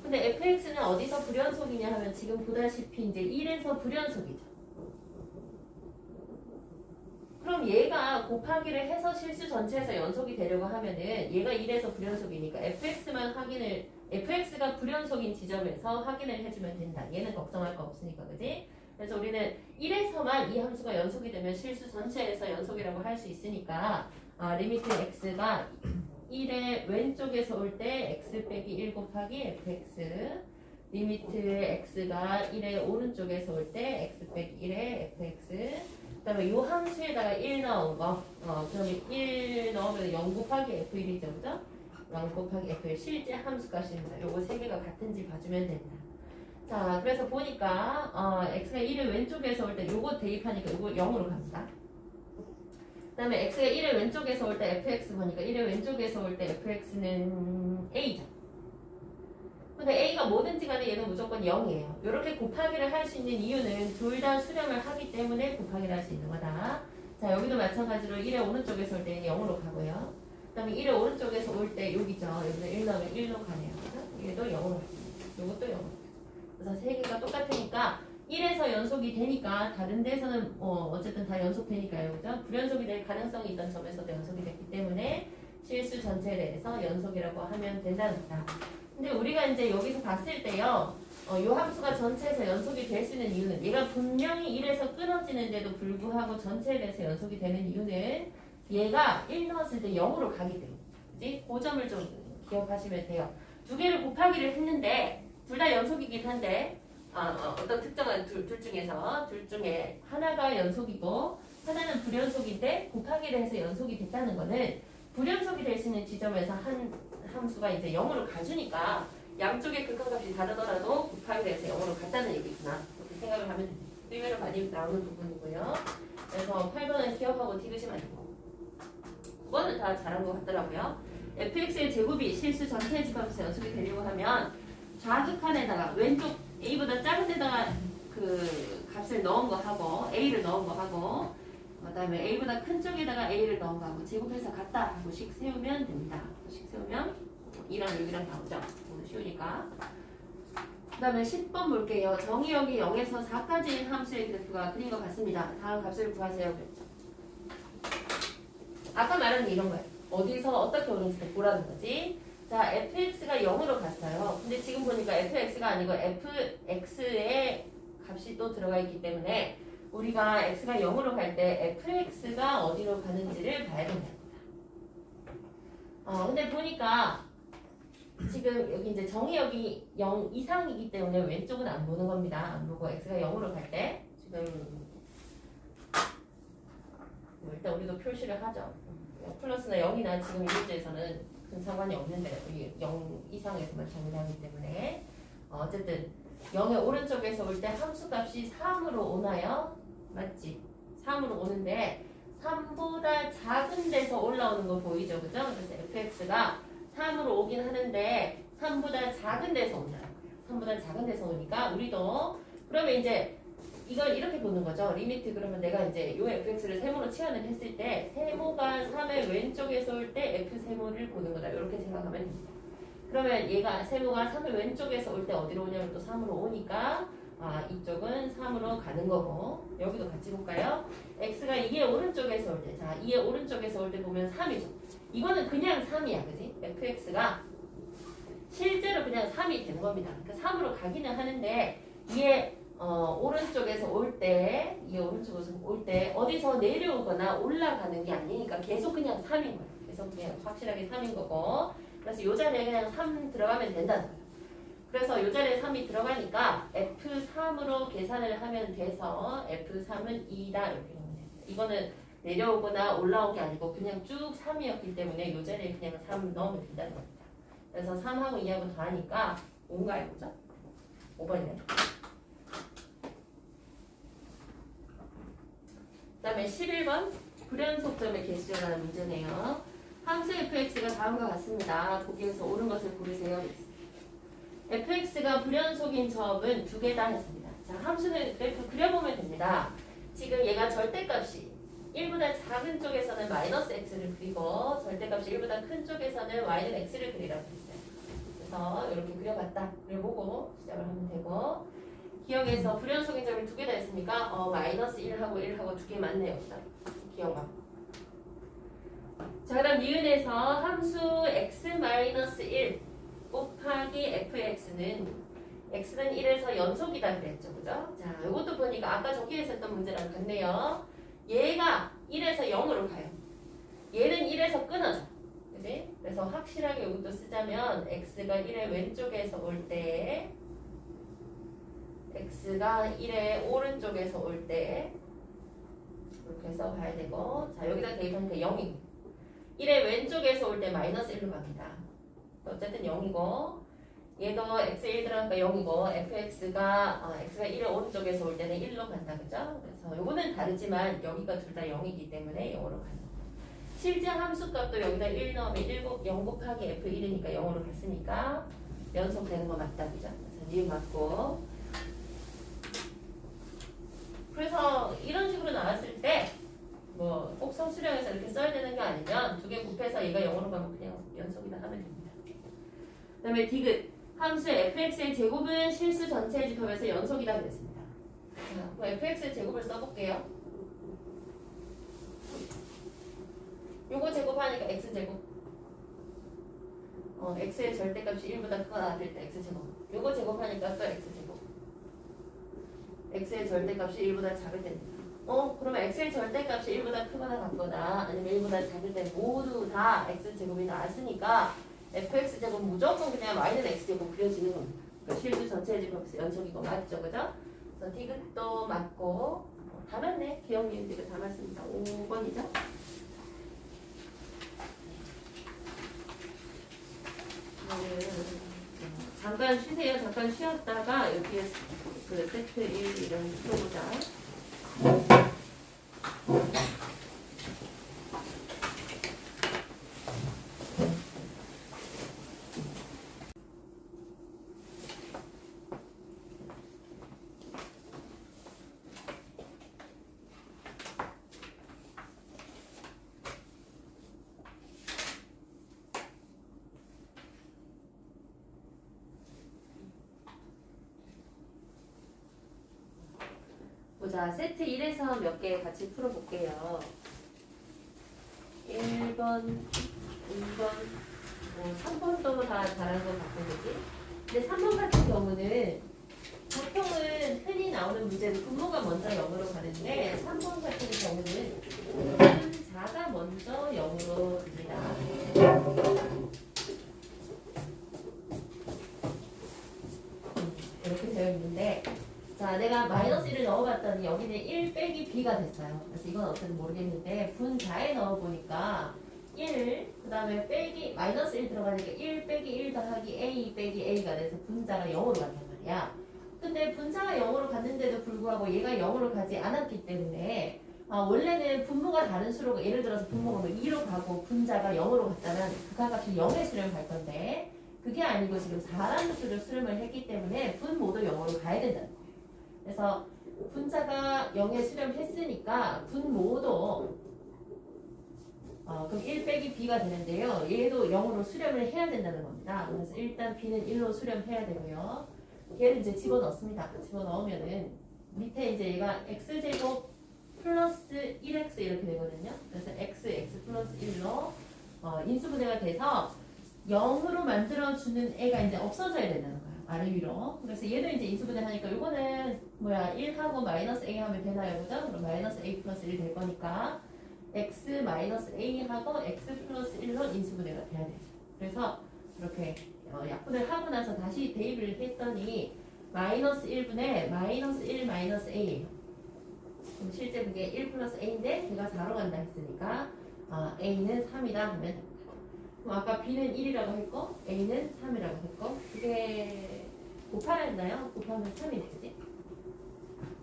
근데 fx는 어디서 불연속이냐 하면 지금 보다시피 이제 1에서 불연속이죠. 그럼 얘가 곱하기를 해서 실수 전체에서 연속이 되려고 하면은 얘가 1에서 불연속이니까 fx가 불연속인 지점에서 확인을 해주면 된다. 얘는 걱정할 거 없으니까, 그지? 그래서 우리는 1에서만 이 함수가 연속이 되면 실수 전체에서 연속이라고 할 수 있으니까 리미트 x가 1의 왼쪽에서 올 때 x 빼기 1 곱하기 fx, 리미트 x가 1의 오른쪽에서 올 때 x 빼기 1의 fx 그 다음에 요 함수에다가 1 넣은 거 그러면 1 넣으면 0 곱하기 f1이죠 그죠? 0 곱하기 f1 실제 함수값입니다. 요거 세 개가 같은지 봐주면 된다. 자 그래서 보니까 x가 1의 왼쪽에서 올 때 요거 대입하니까 요거 0으로 갑니다. 그 다음에 x가 1의 왼쪽에서 올 때 fx 보니까 1의 왼쪽에서 올 때 fx는 a죠. 근데 a가 뭐든지 간에 얘는 무조건 0이에요. 이렇게 곱하기를 할 수 있는 이유는 둘 다 수렴을 하기 때문에 곱하기를 할 수 있는 거다. 자 여기도 마찬가지로 1의 오른쪽에서 올 때는 0으로 가고요. 그 다음에 1의 오른쪽에서 올 때 여기죠. 여기서 1 넣으면 1로 가네요. 얘도 0으로 갔습니다. 요것도 0으로. 그래서 세 개가 똑같으니까 1에서 연속이 되니까 다른 데서는 어쨌든 다 연속되니까요. 그죠? 불연속이 될 가능성이 있던 점에서도 연속이 됐기 때문에 실수 전체에 대해서 연속이라고 하면 된다는 거다. 근데 우리가 이제 여기서 봤을 때요. 요 함수가 전체에서 연속이 될 수 있는 이유는 얘가 분명히 1에서 끊어지는데도 불구하고 전체에 대해서 연속이 되는 이유는 얘가 1 넣었을 때 0으로 가기 때문에 그지? 그 점을 좀 기억하시면 돼요. 두 개를 곱하기를 했는데 둘 다 연속이긴 한데 어떤 특정한 둘 중에 하나가 연속이고 하나는 불연속인데 곱하기를 해서 연속이 됐다는 거는 불연속이 될 수 있는 지점에서 한 함수가 이제 0으로 가주니까 양쪽의 극한값이 다르더라도 곱하기를 해서 0으로 갔다는 얘기구나. 이렇게 생각을 하면 됩니다. 의외로 많이 나오는 부분이고요. 그래서 8번은 기억하고 디귿이 맞고 9번은 다 잘한 것 같더라고요. fx의 제곱이 실수 전체 집합에서 연속이 되려고 하면 좌극한에다가 왼쪽 a보다 작은 데다가 그 값을 넣은 거 하고 a를 넣은 거 하고 그다음에 a보다 큰 쪽에다가 a를 넣은 거 하고 제곱해서 같다 하고 식 세우면 됩니다. 식 세우면 2랑 6이랑 나오죠. 오늘 쉬우니까. 그 다음에 10번 볼게요. 정의역이 0에서 4까지인 함수의 그래프가 그린 것 같습니다. 다음 값을 구하세요. 그랬죠. 아까 말한 게 이런 거예요. 어디서 어떻게 오는지 보라는 거지. 자, fx가 0으로 갔어요. 근데 지금 보니까 fx가 아니고 fx의 값이 또 들어가 있기 때문에 우리가 x가 0으로 갈 때 fx가 어디로 가는지를 봐야 된다. 근데 보니까 지금 여기 이제 정의역이 0 이상이기 때문에 왼쪽은 안 보는 겁니다. 안 보고 x가 0으로 갈 때 지금 일단 우리도 표시를 하죠. 플러스나 0이나 지금 이 문제에서는 큰 상관이 없는데 우리 0 이상에서만 정의하기 때문에 어쨌든 0의 오른쪽에서 올 때 함수값이 3으로 오나요? 맞지? 3으로 오는데 3보다 작은 데서 올라오는 거 보이죠? 그죠? 그래서 fx가 3으로 오긴 하는데 3보다 작은 데서 온다고요. 3보다 작은 데서 오니까 우리도 그러면 이제 이걸 이렇게 보는 거죠. 리미트 그러면 내가 이제 요 fx를 세모로 치환을 했을 때 세모가 3의 왼쪽에서 올 때 f 세모를 보는 거다. 이렇게 생각하면 됩니다. 그러면 얘가 세모가 3의 왼쪽에서 올 때 어디로 오냐면 또 3으로 오니까 이쪽은 3으로 가는 거고 여기도 같이 볼까요? x가 2의 오른쪽에서 올 때 자 2의 오른쪽에서 올 때 보면 3이죠. 이거는 그냥 3이야. 그지? fx가 실제로 그냥 3이 되는 겁니다. 그러니까 3으로 가기는 하는데 2의 오른쪽에서 올 때, 이 오른쪽에서 올 때 어디서 내려오거나 올라가는 게 아니니까 계속 그냥 3인 거예요. 계속 그냥 확실하게 3인 거고 그래서 이 자리에 그냥 3 들어가면 된다는 거예요. 그래서 이 자리에 3이 들어가니까 F3으로 계산을 하면 돼서 F3은 2다 이렇게 보면 돼요. 이거는 내려오거나 올라온 게 아니고 그냥 쭉 3이었기 때문에 이 자리에 그냥 3 넣으면 된다는 겁니다. 그래서 3하고 2하고 더하니까 5인가요? 그죠? 5번이네. 그 다음에 11번 불연속점의 개수라는 문제네요. 함수 fx가 다음과 같습니다. 거기에서 옳은 것을 고르세요. fx가 불연속인 점은 두 개다 했습니다. 자, 함수는 그래프 그려보면 됩니다. 지금 얘가 절대값이 1보다 작은 쪽에서는 마이너스 x를 그리고 절대값이 1보다 큰 쪽에서는 y는 x를 그리라고 했어요. 그래서 이렇게 그려봤다. 그려보고 시작을 하면 되고 기억에서 불연속인 점을 두 개 다 했으니까 마이너스 1하고 1하고 두 개 맞네요. 기억하고. 자, 그럼 니은에서 함수 x-1 곱하기 fx는 x는 1에서 연속이다 그랬죠. 그죠? 자, 이것도 보니까 아까 저기에 있었던 문제랑 같네요. 얘가 1에서 0으로 가요. 얘는 1에서 끊어져. 그지? 그래서 확실하게 이것도 쓰자면 x가 1의 왼쪽에서 올 때 x가 1의 오른쪽에서 올 때 이렇게 해서 봐야 되고 자 여기다 대입하니까 0이 1의 왼쪽에서 올 때 마이너스 1로 갑니다. 어쨌든 0이고 얘도 x1 들어가니까 0이고 fx가 x가 1의 오른쪽에서 올 때는 1로 간다. 그죠? 그래서 요거는 다르지만 여기가 둘 다 0이기 때문에 0으로 가는 거. 실제 함수값도 여기다 1 넣으면 0 곱하기 f1이니까 0으로 갔으니까 연속되는 거 맞다. 그죠? 그래서 니은 맞고 그래서 이런 식으로 나왔을 때 뭐 꼭 서술형에서 이렇게 써야 되는 게 아니면 두 개 곱해서 얘가 0으로 가면 그냥 연속이다 하면 됩니다. 그 다음에 디귿 함수의 fx의 제곱은 실수 전체의 집합에서 연속이다 그랬습니다. 자, 그럼 fx의 제곱을 써볼게요. 요거 제곱하니까 x제곱 x의 절대값이 1보다 크거나 같을 때 x제곱 요거 제곱하니까 또 x제곱 x의 절대값이 1보다 작을 때입니다. 그러면 x의 절대값이 1보다 크거나 같거나 아니면 1보다 작을 때 모두 다 x제곱이 나왔으니까 fx제곱 무조건 그냥 y는 x제곱 그려지는 겁니다. 그러니까 실수 전체의 집합에서 연속이고 맞죠? 그죠? 그래서 디귿도 맞고 다 맞네. 기억 니은 디귿 다 맞습니다. 5번이죠? 잠깐 쉬세요. 잠깐 쉬었다가 여기에 그 세트 1 이런 풀어보자. 보자. 세트 1에서 몇 개 같이 풀어볼게요. 1번, 2번, 3번도 다 잘한 것 같은데. 근데 3번 같은 경우는 보통은 흔히 나오는 문제는 분모가 먼저 0으로 가는데 3번 같은 경우는 분자가 먼저 0으로 갑니다. 이렇게 되어 있는데 자, 내가 마이너스 1을 넣어봤더니 여기는 1 빼기 b가 됐어요. 그래서 이건 어떤지 모르겠는데 분자에 넣어보니까 1, 그 다음에 빼기 마이너스 1 들어가니까 1 빼기 1 더하기 a 빼기 a가 돼서 분자가 0으로 간단 말이야. 근데 분자가 0으로 갔는데도 불구하고 얘가 0으로 가지 않았기 때문에 원래는 분모가 다른 수로 예를 들어서 분모가 2로 가고 분자가 0으로 갔다면 극한값이 0의 수렴 갈 건데 그게 아니고 지금 4라는 수를 수렴을 했기 때문에 분모도 0으로 가야 된다는 거예요. 그래서 분자가 0에 수렴했으니까 분모도 그럼 1 빼기 b가 되는데요. 얘도 0으로 수렴을 해야 된다는 겁니다. 그래서 일단 b는 1로 수렴해야 되고요. 얘를 이제 집어넣습니다. 집어넣으면은 밑에 이제 얘가 x제곱 플러스 1x 이렇게 되거든요. 그래서 x 플러스 1로 인수분해가 돼서 0으로 만들어주는 애가 이제 없어져야 된다는 거예요. 아래 위로. 그래서 얘도 이제 인수분해 하니까 이거는 1하고 마이너스 a 하면 되나요? 그죠? 그럼 마이너스 a 플러스 1 될 거니까 x 마이너스 a하고 x 플러스 1로 인수분해가 돼야 되죠. 그래서 이렇게 약분을 하고 나서 다시 대입을 했더니 마이너스 1분의 마이너스 1 마이너스 a예요. 그럼 실제 그게 1 플러스 a인데 걔가 4로 간다 했으니까 a는 3이다 하면 됩니다. 그럼 아까 b는 1이라고 했고 a는 3이라고 했고 그게 곱하라 했나요? 곱하면 3이 되지.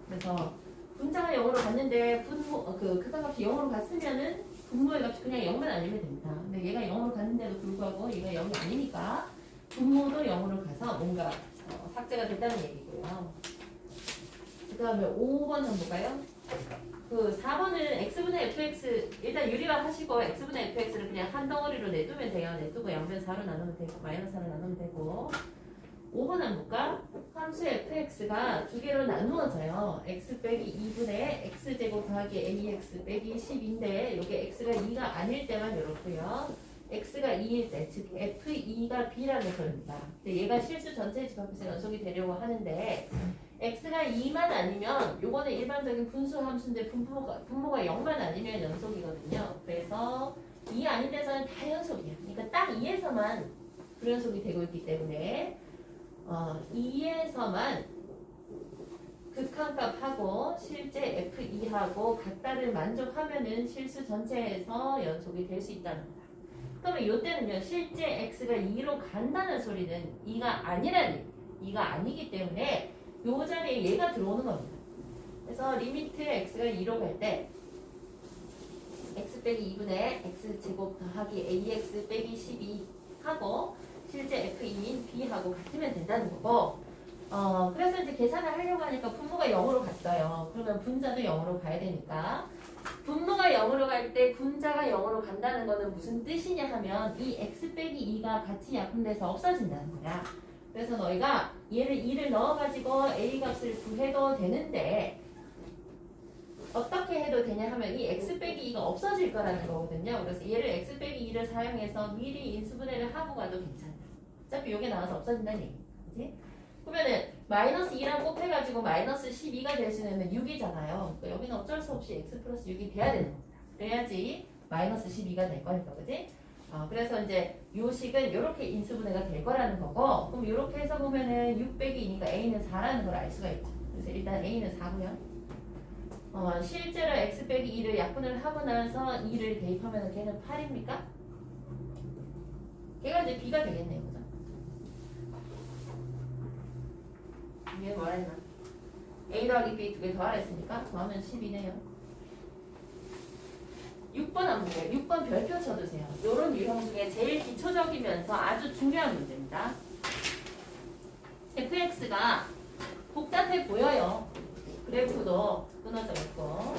그래서 분자가 0으로 갔는데 분모 극한값이 0으로 갔으면은 분모의 값이 그냥 0만 아니면 됩니다. 근데 얘가 0으로 갔는데도 불구하고 얘가 0이 아니니까 분모도 0으로 가서 뭔가 삭제가 됐다는 얘기고요. 그 다음에 5번 한번 볼까요? 그 4번은 x분의 fx 일단 유리화 하시고 x분의 fx를 그냥 한 덩어리로 내두면 돼요. 내두고 양변 4로 나누면 되고 마이너스 4로 나누면 되고 5번 한번 볼까? 함수 fx가 두 개로 나누어져요. x 빼기 2분의 x제곱 더하기 ax 빼기 10인데 이게 x가 2가 아닐 때만 이렇고요. x가 2일 때, 즉 f2가 b라는 소리입니다. 근데 얘가 실수 전체 집합에서 연속이 되려고 하는데 x가 2만 아니면 요거는 일반적인 분수 함수인데 분모가 0만 아니면 연속이거든요. 그래서 2 아닌 데서는 다 연속이에요. 그러니까 딱 2에서만 불연속이 되고 있기 때문에 2에서만 극한값하고 실제 F2하고 같다를 만족하면은 실수 전체에서 연속이 될 수 있다는 거다. 그러면 이때는요 실제 x가 2로 간다는 소리는 2가 아니라는 2가 아니기 때문에 요 자리에 얘가 들어오는 겁니다. 그래서 리미트 x가 2로 갈 때 x 빼기 2분의 x 제곱 더하기 ax 빼기 12 하고 실제 f2인 b하고 같으면 된다는 거고 그래서 이제 계산을 하려고 하니까 분모가 0으로 갔어요. 그러면 분자도 0으로 가야 되니까 분모가 0으로 갈 때 분자가 0으로 간다는 거는 무슨 뜻이냐 하면 이 x 빼기 2가 같이 약분돼서 없어진다는 거야. 그래서 너희가 얘를 2를 넣어가지고 a 값을 구해도 되는데 어떻게 해도 되냐 하면 이 x 빼기 2가 없어질 거라는 거거든요. 그래서 얘를 x 빼기 2를 사용해서 미리 인수분해를 하고 가도 괜찮다. 어차피 이게 나와서 없어진다는 얘기. 그치? 그러면은 마이너스 2랑 곱해가지고 마이너스 12가 될 수 있는 6이잖아요. 그러니까 여기는 어쩔 수 없이 x 플러스 6이 돼야 되는 겁니다. 그래야지 마이너스 12가 될 거니까, 그지? 그래서 이제 요 식은 이렇게 인수분해가 될 거라는 거고, 그럼 이렇게 해서 보면은 6 빼기 2니까 a는 4라는 걸 알 수가 있죠. 그래서 일단 a는 4고요. 실제로 x 빼기 2를 약분을 하고 나서 2를 대입하면 걔는 8입니까? 걔가 이제 b가 되겠네요. 그죠? 이게 뭐라 했나? a 더하기 b 두 개 더하라 했으니까 더하면 12네요. 6번 한번 볼게요. 6번 별표 쳐주세요. 이런 유형 중에 제일 기초적이면서 아주 중요한 문제입니다. fx가 복잡해 보여요. 그래프도 끊어져 있고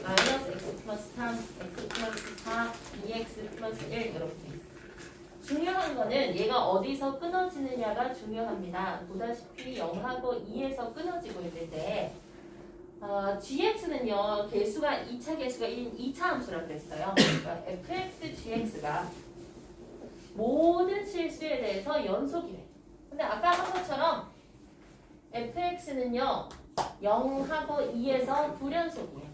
마이너스 x 플러스 3, x 플러스 4, 2x 플러스 1 이렇게 돼 있어요. 중요한 거는 얘가 어디서 끊어지느냐가 중요합니다. 보다시피 0하고 2에서 끊어지고 있는데 gx는요 개수가 2차 개수가 1인 2차 함수라고 그랬어요. 그러니까 fx, gx가 모든 실수에 대해서 연속이래. 근데 아까 한 것처럼 fx는요 0하고 2에서 불연속이에요.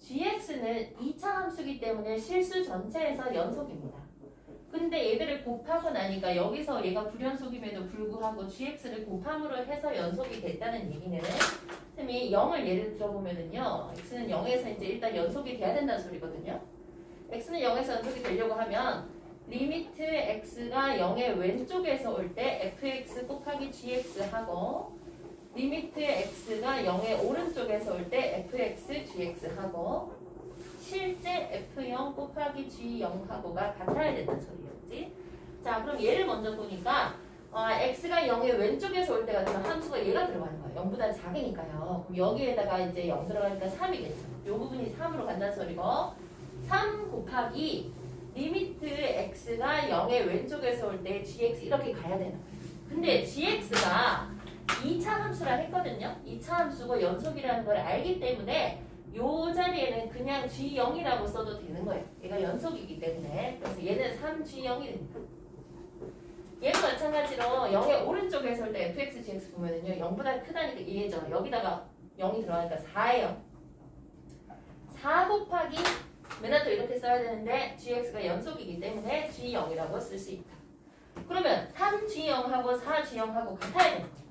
gx는 2차 함수이기 때문에 실수 전체에서 연속입니다. 근데 얘들을 곱하고 나니까 여기서 얘가 불연속임에도 불구하고 gx를 곱함으로 해서 연속이 됐다는 얘기는 쌤이 0을 예를 들어보면은요 x는 0에서 이제 일단 연속이 돼야 된다는 소리거든요. x는 0에서 연속이 되려고 하면 리미트 x가 0의 왼쪽에서 올 때 fx 곱하기 gx 하고 리미트 x가 0의 오른쪽에서 올 때 fx, gx 하고 실제 f0 곱하기 g0하고가 같아야 된다는 소리예요. 그치? 자, 그럼 얘를 먼저 보니까 x가 0의 왼쪽에서 올 때 같으면 함수가 얘가 들어가는 거예요. 0보다 작으니까요. 그럼 여기에다가 이제 0 들어가니까 3이겠죠. 요 부분이 3으로 간다는 소리고 3 곱하기 리미트 x가 0의 왼쪽에서 올 때 gx 이렇게 가야 되는 거예요. 근데 gx가 2차 함수라 했거든요. 2차 함수고 연속이라는 걸 알기 때문에 요 자리에는 그냥 G0이라고 써도 되는 거예요. 얘가 연속이기 때문에. 그래서 얘는 3G0이 됩니다. 얘도 마찬가지로 0의 오른쪽에서 올 때 fx, gx 보면은요 0보다 크다니까 얘죠. 여기다가 0이 들어가니까 4예요. 4 곱하기 맨날 또 이렇게 써야 되는데 gx가 연속이기 때문에 G0이라고 쓸 수 있다. 그러면 3G0하고 4G0하고 같아야 되는 거예요.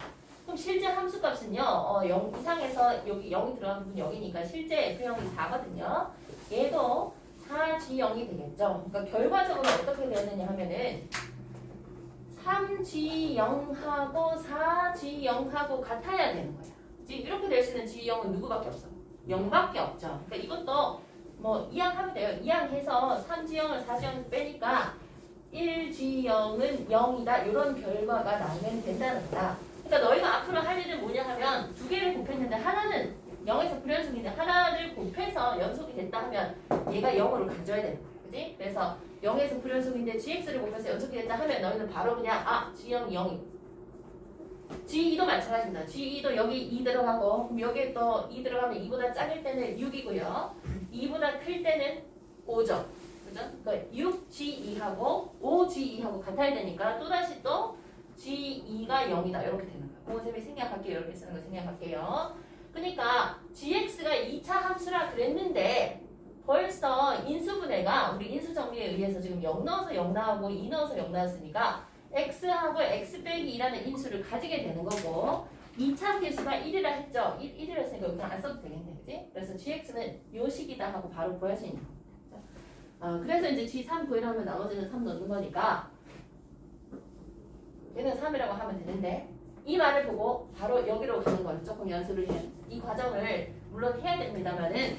그럼 실제 함수값은요 0 이상에서 여기 0이 들어가는 부분이 0이니까 실제 F0이 4거든요. 얘도 4G0이 되겠죠. 그러니까 결과적으로 어떻게 되느냐 하면은 3G0하고 4G0하고 같아야 되는 거야. 지금 이렇게 될 수 있는 G0은 누구밖에 없어? 0밖에 없죠. 그러니까 이것도 뭐 이항하면 돼요. 이항해서 3G0을 4G0에서 빼니까 1G0은 0이다. 이런 결과가 나오면 된다는 거다. 그러니까 너희가 앞으로 할 일은 뭐냐 하면 두 개를 곱했는데 하나는 0에서 불연속인데 하나를 곱해서 연속이 됐다 하면 얘가 0으로 가져야 되는 거야. 그지? 그래서 0에서 불연속인데 gx를 곱해서 연속이 됐다 하면 너희는 바로 그냥 g0이 0이고 g2도 마찬가지입니다. g2도 여기 2 들어가고 그럼 여기에 또 2 들어가면 2보다 작을 때는 6이고요. 2보다 클 때는 5죠. 그죠? 그러니까 6g2하고 5g2하고 같아야 되니까 또다시 또 G2가 0이다. 이렇게 되는 거예요. 그거 쌤이 생략할게요. 이렇게 쓰는 거 생략할게요. 그러니까 GX가 2차 함수라 그랬는데 벌써 인수분해가 우리 인수정리에 의해서 지금 0 넣어서 0 나오고 2 넣어서 0 나왔으니까 x하고 x 빼기 2라는 인수를 가지게 되는 거고 2차 계수가 1이라 했죠. 1이라 했으니까 여기 안 써도 되겠네. 그지? 그래서 gx는 요 식이다 하고 바로 구할 수 있는 거. 그래서 이제 g3 구하려면 나머지는 3 넣는 거니까 얘는 3이라고 하면 되는데 이 말을 보고 바로 여기로 가는 걸 조금 연습을 해요. 이 과정을 물론 해야 됩니다만은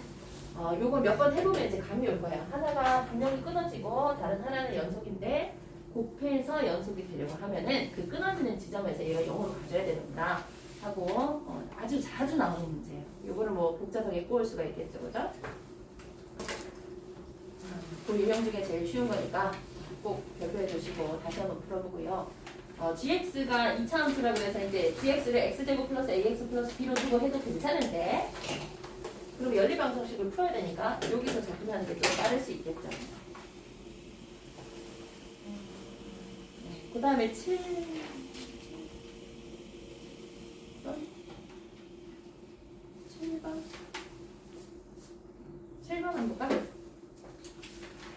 요걸 몇 번 해보면 이제 감이 올 거예요. 하나가 분명히 끊어지고 다른 하나는 연속인데 곱해서 연속이 되려고 하면은 그 끊어지는 지점에서 얘가 0으로 가져야 되는구나 하고 아주 자주 나오는 문제예요. 요거를 뭐 복잡하게 꼬을 수가 있겠죠, 그죠? 그 유형 중에 제일 쉬운 거니까 꼭 별표해 주시고 다시 한번 풀어보고요. gx가 2차 함수라고 해서 이제 gx를 x제곱 플러스 ax 플러스 b로 두고 해도 괜찮은데 그럼 연립방정식을 풀어야 되니까 여기서 접근하는 게 좀 빠를 수 있겠죠. 그 다음에 7번 7번 한번 볼까?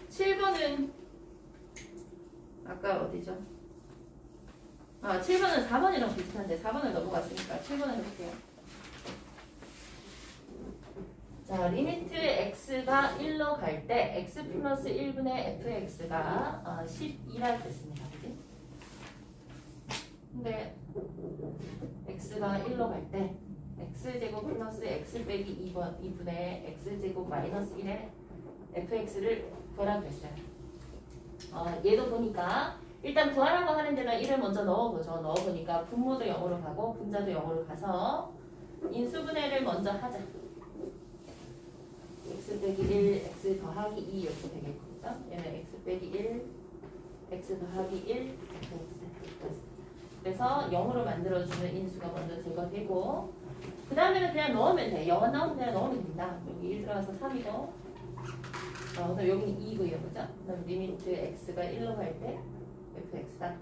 7번은 아까 어디죠? 7번은 4번이랑 비슷한데 4번을 넘어갔으니까 7번을 해볼게요. 자, 리미트 x가 1로 갈 때 x 플러스 1분의 fx가 12라 됐습니다. 그지? 근데 x가 1로 갈 때 x제곱 플러스 x 빼기 2분의 x제곱 마이너스 1의 fx를 구하라고 했어요. 얘도 보니까 일단 구하라고 하는 데는 1을 먼저 넣어보죠. 넣어보니까 분모도 0으로 가고 분자도 0으로 가서 인수분해를 먼저 하자. x 빼기 1, x 더하기 2 이렇게 되겠죠. 얘는 x 빼기 1, x 더하기 1, x. 그래서 0으로 만들어주는 인수가 먼저 제거되고 그 다음에는 그냥 넣으면 돼. 0은 나오면 그냥 넣으면 된다. 여기 1 들어가서 3이고 그다음 여기는 2고요. 그죠? 그다음 리미트 x가 1로 갈 때 fx다.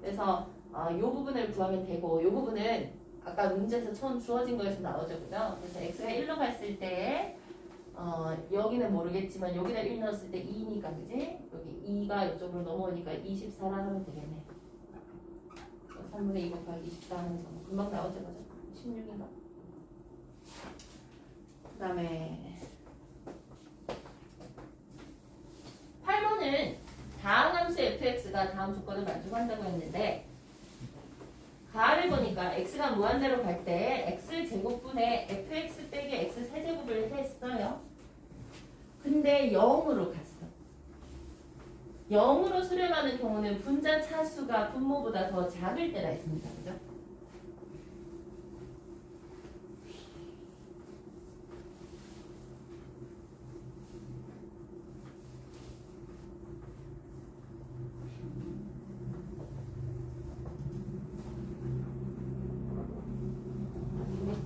그래서 이 부분을 구하면 되고 이 부분은 아까 문제에서 처음 주어진 거에서 나오죠. 그죠? 그래서 x가 1로 갔을 때 여기는 모르겠지만 여기다 1 넣었을 때 2니까 그지? 여기 2가 이쪽으로 넘어오니까 24라 하면 되겠네. 3분의 2 곱하기 24 하는 거 금방 나오죠. 그죠? 16인가? 그 다음에 8번은 다음 함수 fx가 다음 조건을 만족한다고 했는데 가를 보니까 x가 무한대로 갈 때 x제곱분의 fx 빼기 x 세제곱을 했어요. 근데 0으로 갔어. 0으로 수렴하는 경우는 분자 차수가 분모보다 더 작을 때가 있습니다. 그죠?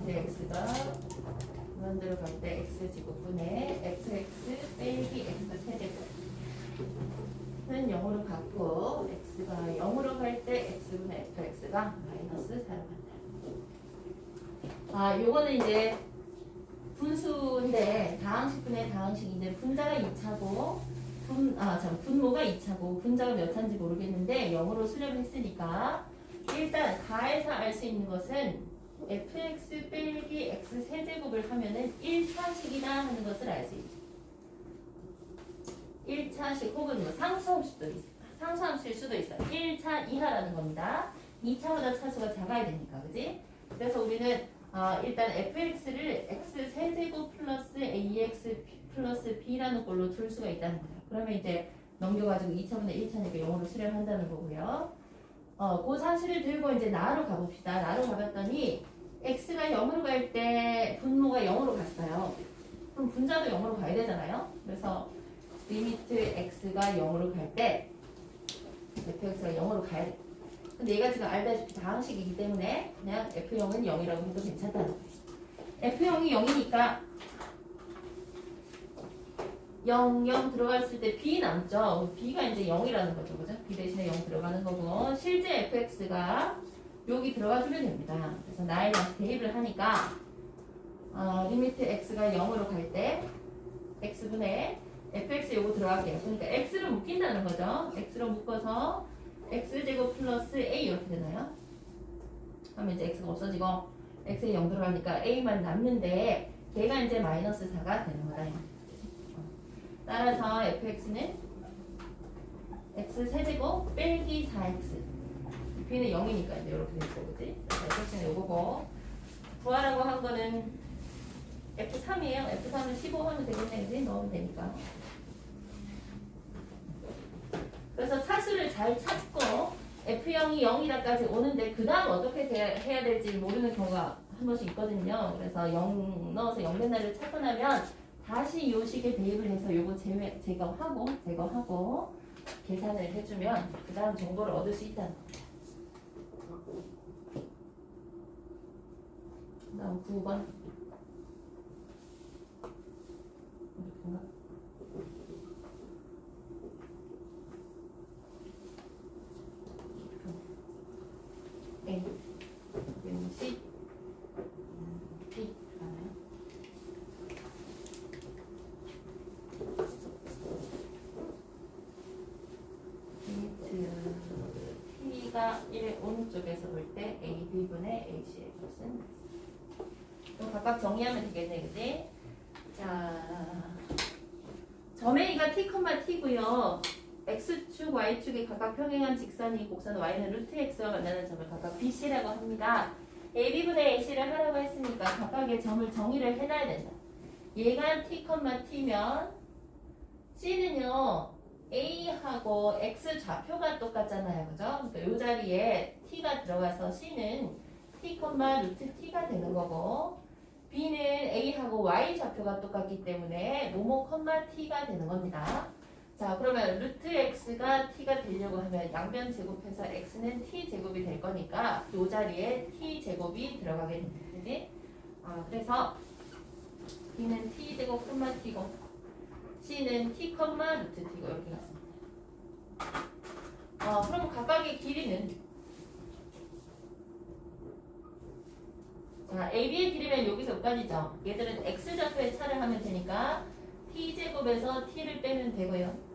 x가 무한대로 갈 때 x제곱분의 fx 빼기 x 세제곱은 0으로 갔고 x가 0으로 갈 때 x분의 fx가 마이너스 4로 간다. 요거는 이제 분수인데 다항식분의 다항식인데 분자가 2차고 분모가 2차고 분자가 몇 차인지 모르겠는데 0으로 수렴했으니까 일단 가에서 알 수 있는 것은 fx 빼기 x 세제곱을 하면은 1차식이다 하는 것을 알 수 있죠. 1차식 혹은 뭐 상수함수일 수도 있어요. 1차 이하라는 겁니다. 2차보다 차수가 작아야 되니까, 그지? 그래서 우리는 일단 fx를 x 세제곱 플러스 ax 플러스 b라는 걸로 둘 수가 있다는 거예요. 그러면 이제 넘겨가지고 2차분의 1차니까 0으로 수렴한다는 거고요. 그 사실을 들고 이제 나로 가봅시다. 나로 가봤더니 x가 0으로 갈 때 분모가 0으로 갔어요. 그럼 분자도 0으로 가야 되잖아요. 그래서 리미트 x가 0으로 갈 때 fx가 0으로 가야 돼. 근데 얘가 지금 알다시피 다항식이기 때문에 그냥 f0은 0이라고 해도 괜찮다는 거예요. f0이 0이니까 0, 0 들어갔을 때 b 남죠. b가 이제 0이라는 거죠. 그죠? b 대신에 0 들어가는 거고 실제 fx가 여기 들어가주면 됩니다. 그래서 나에 다시 대입을 하니까 리미트 x가 0으로 갈 때 x분의 fx 요거 들어갈게요. 그러니까 x로 묶인다는 거죠. x로 묶어서 x제곱 플러스 a 이렇게 되나요? 하면 이제 x가 없어지고 x에 0 들어가니까 a만 남는데 걔가 이제 마이너스 4가 되는 거다. 따라서 fx는 x 세제곱 빼기 4x b는 0이니까 이제 이렇게 될 거지. fx는 요거고 구하라고 한 거는 F3이에요. F3을 15 하면 되겠네. 그지? 넣으면 되니까. 그래서 차수를 잘 찾고 F0이 0이다까지 오는데 그 다음 어떻게 해야 될지 모르는 경우가 한 번씩 있거든요. 그래서 0 넣어서 0 된 날을 찾고 나면 다시 요 식에 대입을 해서 요거 제거하고 계산을 해주면 그 다음 정보를 얻을 수 있다는 거예요. 그 다음 9번. A, C, D 하나요? T가 1 오른쪽에서 볼 때 A, B분의 AC의 값은 또 각각 정리하면 되겠네, 그지? 자, 점 A가 T, T고요. X축, Y축이 각각 평행한 직선이 곡선 Y는 루트 X와 만나는 점을 각각 BC라고 합니다. A, B분의 AC를 하라고 했으니까 각각의 점을 정의를 해놔야 된다. 얘가 T, T면 C는요 A하고 X 좌표가 똑같잖아요. 그죠? 그러니까 이 자리에 T가 들어가서 C는 T, 루트 T가 되는 거고 B는 A하고 Y 좌표가 똑같기 때문에 모모, T가 되는 겁니다. 자, 그러면 루트 x가 t가 되려고 하면 양변 제곱해서 x는 t 제곱이 될 거니까 이 자리에 t 제곱이 들어가게 됩니다. 그지? 그래서 b는 t 제곱 t고 c는 t, 루트 t고 이렇게 갔습니다. 그럼 각각의 길이는 자, AB의 길이면 여기서 여기까지죠. 얘들은 x 좌표의 차를 하면 되니까 t 제곱에서 t를 빼면 되고요.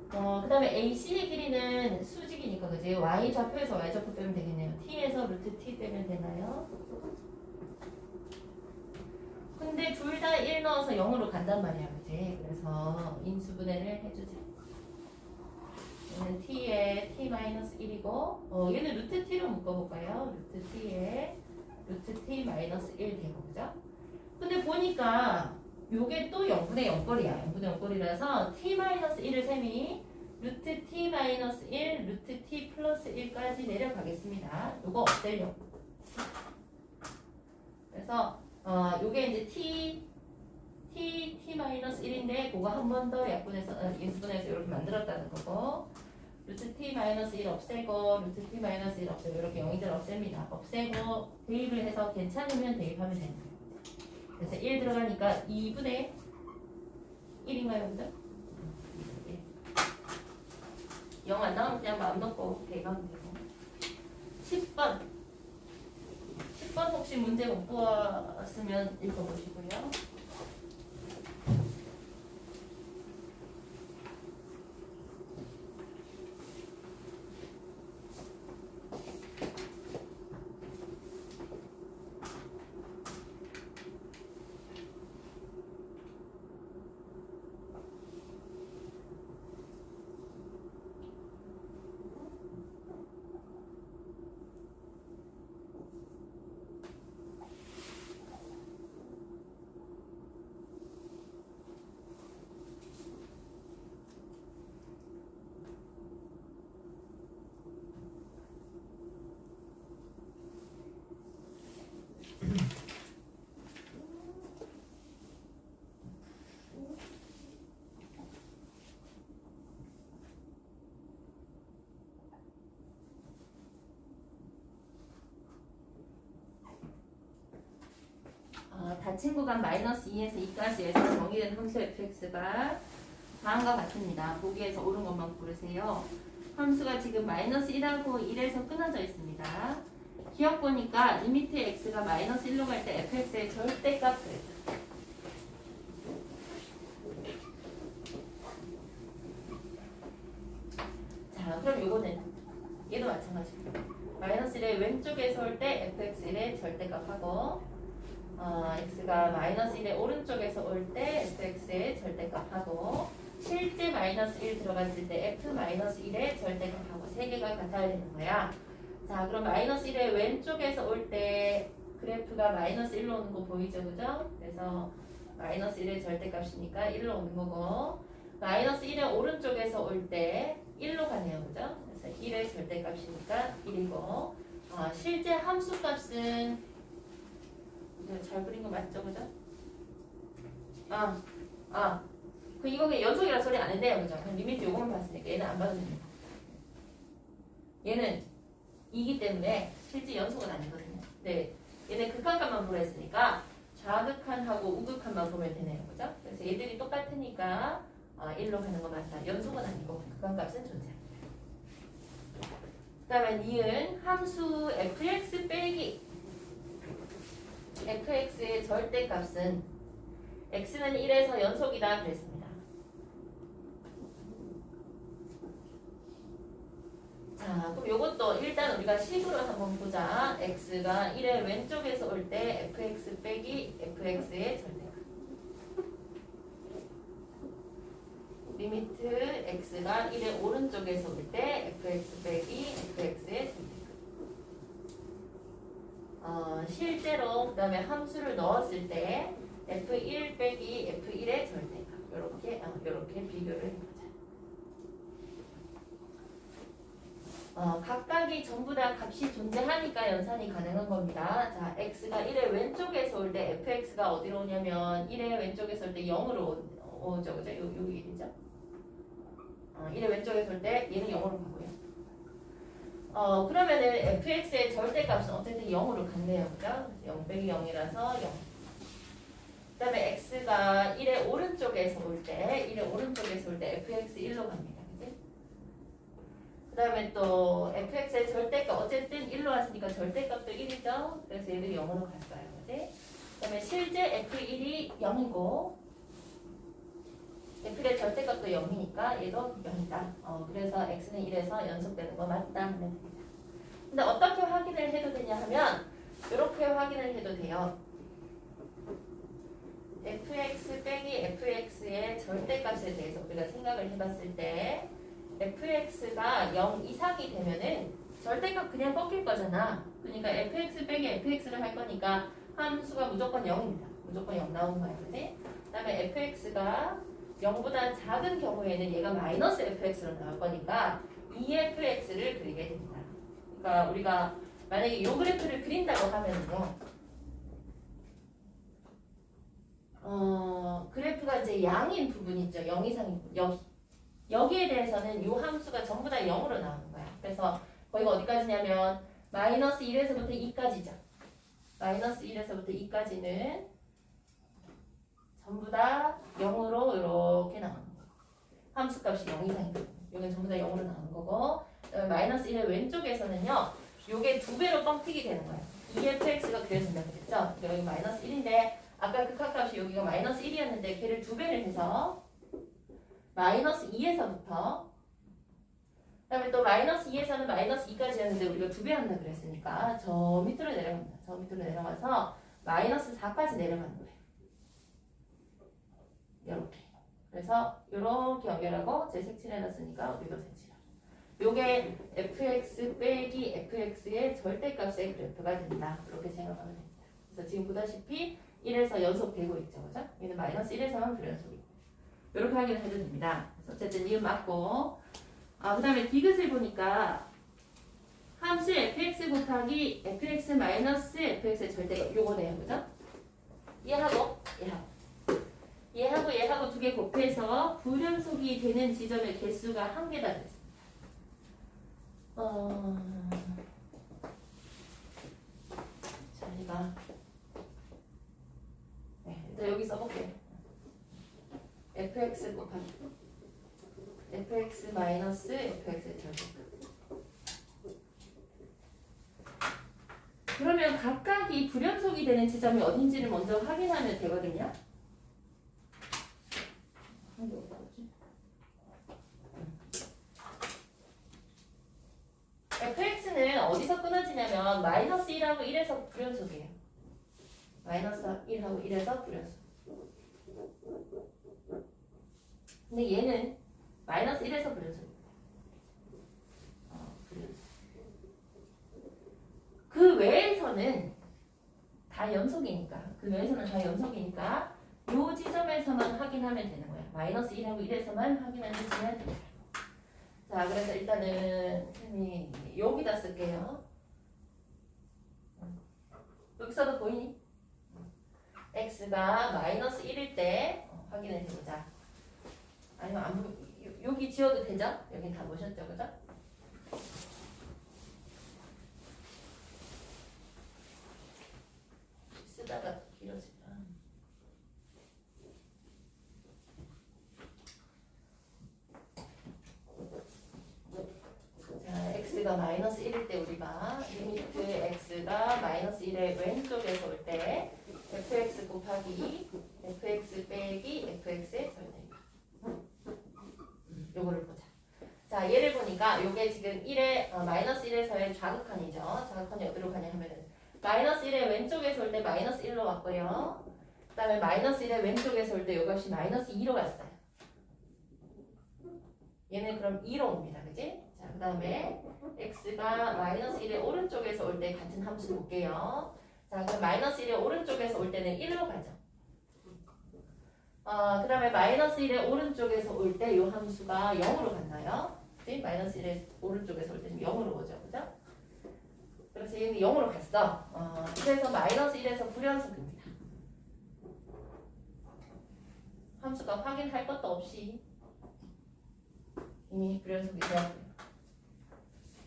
그 다음에 AC의 길이는 수직이니까 그지? Y 좌표에서 Y 좌표 빼면 되겠네요. T에서 루트 T 빼면 되나요? 근데 둘 다 1 넣어서 0으로 간단 말이야. 그지? 그래서 인수분해를 해주자. 얘는 T에 T-1이고 얘는 루트 T로 묶어볼까요? 루트 T에 루트 T-1 되고 그죠? 근데 보니까 요게 또 0분의 0거리야. 0분의 0거리라서 T-1을 셈이 루트 T-1, 루트 T 플러스 1까지 내려가겠습니다. 요거 없애려고. 그래서 요게 이제 T-1인데 그거 한 번 더 약분해서 인수분해서 이렇게 만들었다는 거고 루트 T-1 없애고 루트 T-1 없애고 이렇게 0이들 없앱니다. 없애고 대입을 해서 괜찮으면 대입하면 됩니다. 그래서 1 들어가니까 2분의 1인가요, 여러분들? 0 안 나오면 그냥 마음 놓고 대입하면 되고 10번 혹시 문제 못 보았으면 읽어보시고요. 닫힌 구간 마이너스 2에서 2까지에서 정의된 함수 fx가 다음과 같습니다. 보기에서 옳은 것만 고르세요. 함수가 지금 마이너스 1하고 1에서 끊어져 있습니다. 기억 보니까 리미트 x가 마이너스 1로 갈 때 fx의 절대값 그랬죠. fx의 절대값하고 x가 마이너스 1의 오른쪽에서 올 때 fx의 절대값하고 실제 마이너스 1 들어갔을 때 f 마이너스 1의 절대값하고 세 개가 같아야 되는 거야. 자, 그럼 마이너스 1의 왼쪽에서 올 때 그래프가 마이너스 1로 오는 거 보이죠, 그죠? 그래서 마이너스 1의 절대값이니까 1로 오는 거고 마이너스 1의 오른쪽에서 올 때 1로 가네요, 그죠? 그래서 1의 절대값이니까 1이고 실제 함수값은 잘 그린 거 맞죠, 그죠? 이거 그냥 연속이라 소리 안 했네요, 그죠? 그냥 리미트 요거만 봤으니까 얘는 안 봐도 됩니다. 얘는 2기 때문에 실제 연속은 아니거든요. 네, 얘는 극한값만 보라 했으니까 좌극한하고 우극한만 보면 되네요, 그죠? 그래서 얘들이 똑같으니까 1로 가는 거 맞다. 연속은 아니고 극한값은 존재합니다. 그 다음에 니은 함수 fx 빼기 fx의 절대값은 x는 1에서 연속이다 그랬습니다. 자, 그럼 요것도 일단 우리가 식으로 한번 보자. x가 1의 왼쪽에서 올 때 fx 빼기 fx의 절대값. 리미트 x가 1의 오른쪽에서 올 때 fx 빼기 fx의 절대값. 실제로 그 다음에 함수를 넣었을 때 f1 빼기 f1의 절대값. 요렇게 비교를 해보자. 각각이 전부 다 값이 존재하니까 연산이 가능한 겁니다. 자, x가 1의 왼쪽에서 올 때 fx가 어디로 오냐면 1의 왼쪽에서 올 때 0으로 오죠. 그죠? 여기 1이죠. 1의 왼쪽에서 올 때 얘는 0으로 가고요. 그러면은 fx의 절대값은 어쨌든 0으로 갔네요. 그죠? 0 빼기 0이라서 0. 그 다음에 x가 1의 오른쪽에서 올 때 fx 1로 갑니다. 그 다음에 또 fx의 절대값 어쨌든 1로 왔으니까 절대값도 1이죠. 그래서 얘들이 0으로 갔어요. 그지? 그 다음에 실제 f1이 0이고 f의 절대값도 0이니까 얘도 0이다. 그래서 x는 1에서 연속되는 거 맞다 하면 됩니다. 근데 어떻게 확인을 해도 되냐 하면 이렇게 확인을 해도 돼요. fx 빼기 fx의 절대값에 대해서 우리가 생각을 해봤을 때 fx가 0 이상이 되면은 절대값 그냥 꺾일 거잖아. 그러니까 fx 빼기 fx를 할 거니까 함수가 무조건 0입니다. 무조건 0 나오는 거야. 그지? 그 다음에 fx가 0보다 작은 경우에는 얘가 마이너스 fx로 나올 거니까 2fx를 그리게 됩니다. 그러니까 우리가 만약에 이 그래프를 그린다고 하면은요. 그래프가 이제 양인 부분 있죠. 0 이상인 부분. 여기에 대해서는 이 함수가 전부 다 0으로 나오는 거야. 그래서 거기가 어디까지냐면 마이너스 1에서부터 2까지죠. 마이너스 1에서부터 2까지는 전부 다 0으로 이렇게 나오는 거예요. 함수값이 0 이상인 부분. 여기는 전부 다 0으로 나오는 거고 마이너스 1의 왼쪽에서는요. 요게 2배로 뻥튀기 되는 거예요. 2fx가 그려진다고 그랬죠. 여기 마이너스 1인데 아까 극한값이 여기가 마이너스 1이었는데 걔를 2배를 해서 마이너스 2에서부터 그 다음에 또 마이너스 2에서는 마이너스 2까지였는데 우리가 2배 한다 그랬으니까 저 밑으로 내려갑니다. 저 밑으로 내려가서 마이너스 4까지 내려가는 거예요. 이렇게. 그래서 이렇게 연결하고 제 색칠해놨으니까 어디도 색칠하고. 요게 fx 빼기 fx의 절대값의 그래프가 된다. 그렇게 생각하면 됩니다. 그래서 지금 보다시피 1에서 연속되고 있죠. 그죠? 얘는 마이너스 1에서만 불연속이고. 이렇게 확인을 해도 됩니다. 어쨌든 이음 맞고 그 다음에 디귿을 보니까 함수 fx 곱하기 fx 마이너스 fx의 절대값 요거네요. 그죠? 얘하고 두 개 곱해서 불연속이 되는 지점의 개수가 1개다 그랬습니다. 자리가 일단 여기 써볼게요. fx 곱하기 fx 마이너스 fx의 절대값. 그러면 각각이 불연속이 되는 지점이 어딘지를 먼저 확인하면 되거든요. fx는 어디서 끊어지냐면 마이너스 1하고 1에서 불연속이에요. 마이너스 1하고 1에서 불연속. 근데 얘는 마이너스 1에서 불연속입니다. 불연속. 그 외에서는 다 연속이니까, 그 외에서는 다 연속이니까 요 지점에서만 확인하면 되는 거야. 마이너스 1하고 1에서만 확인해주시면 됩니다. 자, 그래서 일단은 쌤이 여기다 쓸게요. 여기서도 보이니? x가 마이너스 1일 때 확인해보자. 아니면 안 보이, 여기 지워도 되죠? 여긴 다 보셨죠, 그죠? 쓰다가 길어지다. 자, x가 마이너스 1일 때 우리가 리미트 x가 마이너스 1의 왼쪽에서 올 때 fx 곱하기 fx 빼기 fx의 절대입니다. 요거를 보자. 자, 얘를 보니까 요게 지금 1의 마이너스 1에서의 좌극한이죠. 좌극한이 어디로 가냐 하면은 마이너스 1의 왼쪽에서 올 때 마이너스 1로 왔고요. 그 다음에 마이너스 1의 왼쪽에서 올 때 이것이 마이너스 2로 갔어요. 얘는 그럼 2로 옵니다. 그지? 자, 그 다음에 x가 마이너스 1의 오른쪽에서 올 때 같은 함수 볼게요. 자, 그럼 마이너스 1의 오른쪽에서 올 때는 1로 가죠. 그 다음에 마이너스 1의 오른쪽에서 올 때 이 함수가 0으로 갔나요? 그치? 마이너스 1의 오른쪽에서 올 때는 0으로 오죠. 그죠? 그래서 얘는 0으로 갔어. 그래서 마이너스 1에서 불연속입니다. 함수가 확인할 것도 없이 이미 불연속이 되었고요.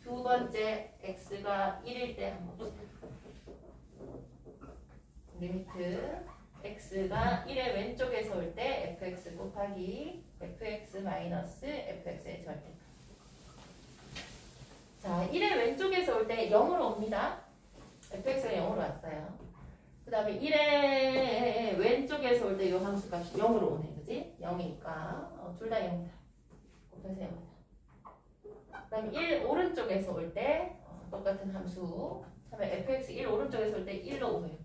두 번째 x가 1일 때 한번 봅시다. 리미트 x가 1의 왼쪽에서 올 때 fx 곱하기 fx 마이너스 fx의 절대. 자, 1의 왼쪽에서 올 때 0으로 옵니다. fx가 0으로 왔어요. 그 다음에 1의 왼쪽에서 올 때 이 함수 값이 0으로 오네. 그지? 0이니까 둘 다 0이다. 곱해서 0이다. 그 다음에 1 오른쪽에서 올 때 똑같은 함수. 그 다음에 fx 1 오른쪽에서 올 때 1로 오고요.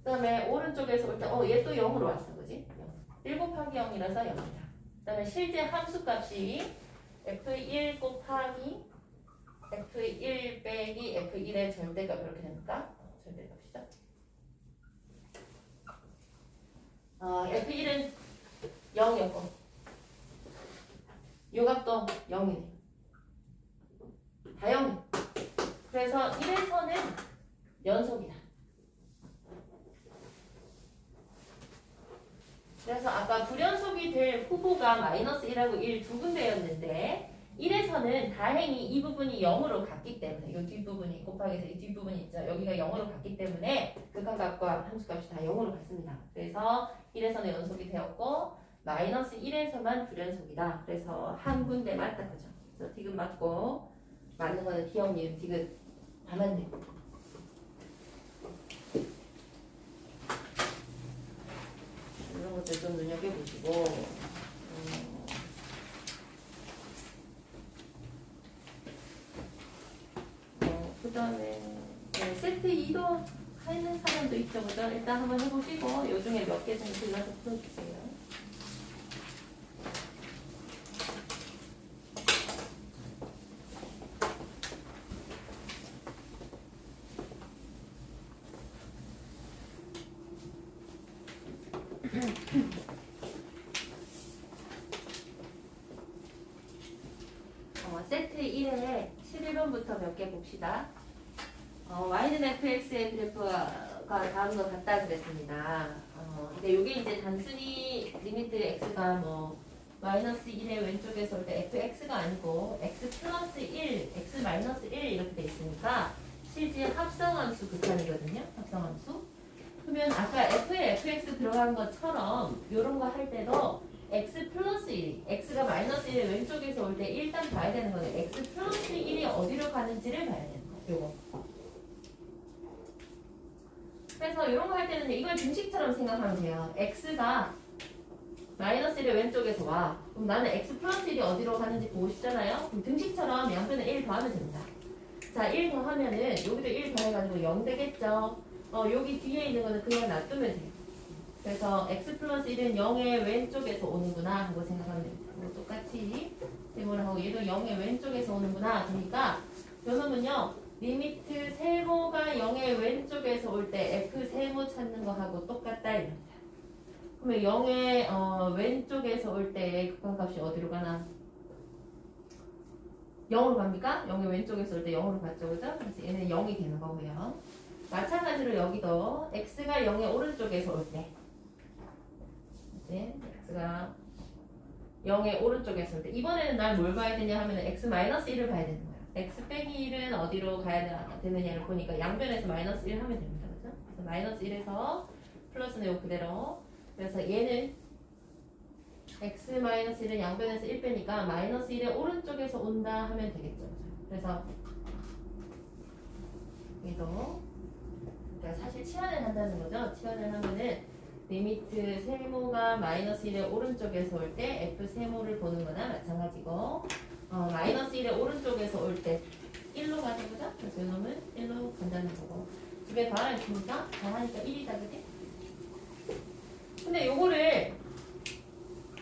그 다음에 오른쪽에서 올 때 얘 또 0으로 왔어. 그지? 1 곱하기 0이라서 0이다. 그 다음에 실제 함수 값이 f1 곱하기 f1 빼기 f1의 절대값 이렇게 됩니까? 절대값이죠. f1은 0이었고 요 값도 0이네. 다 0. 그래서 1에서는 연속이다. 그래서 아까 불연속이 될 후보가 마이너스 1하고 1 두 군데였는데 1에서는 다행히 이 부분이 0으로 갔기 때문에 이 뒷부분이 곱하기해서 이 뒷부분이 있죠. 여기가 0으로 갔기 때문에 극한값과 함수값이 다 0으로 갔습니다. 그래서 1에서는 연속이 되었고 마이너스 1에서만 불연속이다. 그래서 한 군데 맞다. 그죠? 그래서 디귿 맞고 맞는 거는 기억, 니은, 디귿 다 맞네. 이런 것들 좀 눈여겨보시고 그 다음에 세트 2도 하는 사람도 있죠. 그죠? 일단 한번 해보시고 요 중에 몇 개 정도 골라서 풀어주세요. 세트 1에 11번부터 몇 개 봅시다. y는 fx의 그래프가 다른 것 같다 그랬습니다. 근데 이게 이제 단순히 리미트 x가 뭐 마이너스 1의 왼쪽에서 올 때 fx가 아니고 x 플러스 1, x 마이너스 1 이렇게 돼 있으니까 실제 합성함수 극한이거든요. 합성함수. 그러면 아까 f에 fx 들어간 것처럼 이런 거 할 때도 x 플러스 1, x가 마이너스 1의 왼쪽에서 올 때 일단 봐야 되는 거는 x 플러스 1이 어디로 가는지를 봐야 되는 거. 요거. 그래서 이런 거 할 때는 이걸 등식처럼 생각하면 돼요. x가 마이너스 1의 왼쪽에서 와. 그럼 나는 x 플러스 1이 어디로 가는지 보고 싶잖아요. 그럼 등식처럼 양변에 1 더하면 됩니다. 자, 1 더하면은 여기도 1 더해가지고 0 되겠죠. 여기 뒤에 있는 거는 그냥 놔두면 돼요. 그래서 x 플러스 1은 0의 왼쪽에서 오는구나 하고 생각하면 됩니다. 똑같이 세모를 하고 얘도 0의 왼쪽에서 오는구나. 그러니까 요놈은요. 리미트 세모가 0의 왼쪽에서 올 때 f 세모 찾는 거하고 똑같다 이럽니다. 그러면 0의 왼쪽에서 올 때 극한값이 어디로 가나? 0으로 갑니까? 0의 왼쪽에서 올 때 0으로 갔죠. 그죠? 그래서 얘는 0이 되는 거고요. 마찬가지로 여기도 x가 0의 오른쪽에서 올 때 이제 x가 0의 오른쪽에서 올 때 이번에는 난 뭘 봐야 되냐 하면 x-1을 봐야 되는 거예요. x 빼기 1은 어디로 가야 되느냐를 보니까 양변에서 마이너스 1 하면 됩니다. 그죠? 그래서 마이너스 1에서 플러스는 요 그대로. 그래서 얘는 x-1은 양변에서 1 빼니까 마이너스 1의 오른쪽에서 온다 하면 되겠죠. 그래서 얘도 그러니까 사실 치환을 한다는 거죠. 치환을 하면은 리미트 세모가 마이너스 1의 오른쪽에서 올 때 f 세모를 보는 거나 마찬가지고 마이너스 1의 오른쪽에서 올 때 1로 가는 거죠. 그래서 이놈은 1로 간다는 거고 두 개 더하라 했으니까 더하니까 1이다 그지? 근데 요거를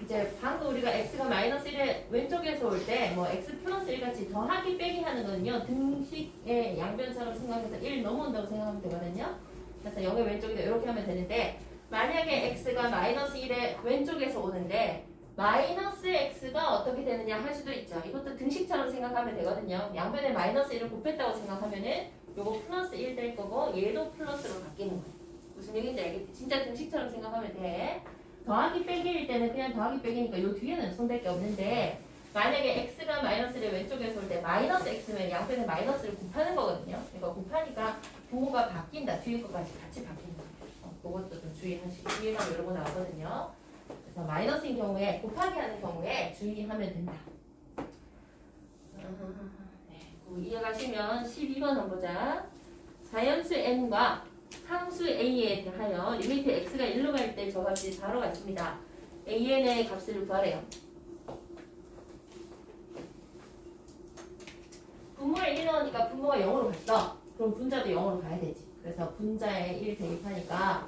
이제 방금 우리가 x가 마이너스 1의 왼쪽에서 올 때 뭐 x 플러스 1 같이 더하기 빼기 하는 거는요 등식의 양변처럼 생각해서 1 넘어온다고 생각하면 되거든요. 그래서 0의 왼쪽이다 이렇게 하면 되는데 만약에 x가 마이너스 1의 왼쪽에서 오는데 마이너스 x가 어떻게 되느냐 할 수도 있죠. 이것도 등식처럼 생각하면 되거든요. 양변에 마이너스 1을 곱했다고 생각하면은 요거 플러스 1 될 거고 얘도 플러스로 바뀌는 거예요. 무슨 얘기인지 알겠지? 진짜 등식처럼 생각하면 돼. 더하기 빼기일 때는 그냥 더하기 빼기니까 요 뒤에는 손댈 게 없는데 만약에 x가 마이너스 1의 왼쪽에서 올 때 마이너스 x면 양변에 마이너스를 곱하는 거거든요. 이거 곱하니까 부호가 바뀐다. 뒤에 것까지 같이 바뀐다. 그것도 좀 주의하시고 뒤에가 이런 거 나오거든요. 그래서 마이너스인 경우에 곱하기 하는 경우에 주의하면 된다. 네, 이해가시면 12번 한번 보자. 자연수 n과 상수 a에 대하여 리미트 x가 1로 갈 때 저 값이 4로 같습니다. an의 값을 구하래요. 분모에 1 넣으니까 분모가 0으로 갔어. 그럼 분자도 0으로 가야 되지. 그래서 분자에 1 대입하니까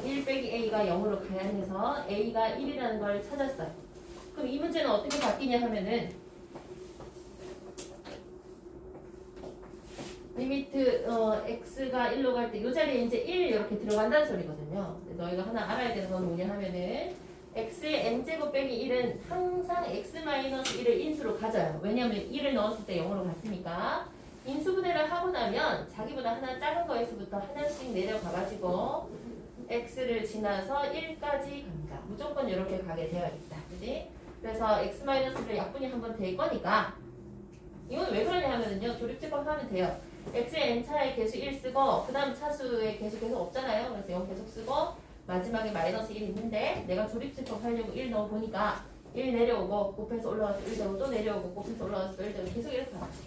1 빼기 a가 0으로 가야 해서 a가 1이라는 걸 찾았어요. 그럼 이 문제는 어떻게 바뀌냐 하면은 리미트 x가 1로 갈 때 이 자리에 이제 1 이렇게 들어간다는 소리거든요. 너희가 하나 알아야 되는 건 뭐냐 하면은 x의 n제곱 빼기 1은 항상 x-1을 인수로 가져요. 왜냐하면 1을 넣었을 때 0으로 갔으니까 인수분해를 하고 나면 자기보다 하나 작은 거에서부터 하나씩 내려가가지고 x를 지나서 1까지 갑니다. 무조건 이렇게 가게 되어 있다. 그지? 그래서 x-를 약분이 한번 될 거니까 이건 왜 그러냐 하면은요. 조립제법 하면 돼요. x의 n차의 개수 1 쓰고 그 다음 차수의 개수 계속 없잖아요. 그래서 0 계속 쓰고 마지막에 마이너스 1 있는데 내가 조립제법 하려고 1 넣어보니까 1 내려오고 곱해서 올라와서 1 되고 또 내려오고 곱해서 올라와서 또 1 되고 계속 이렇게 나왔어.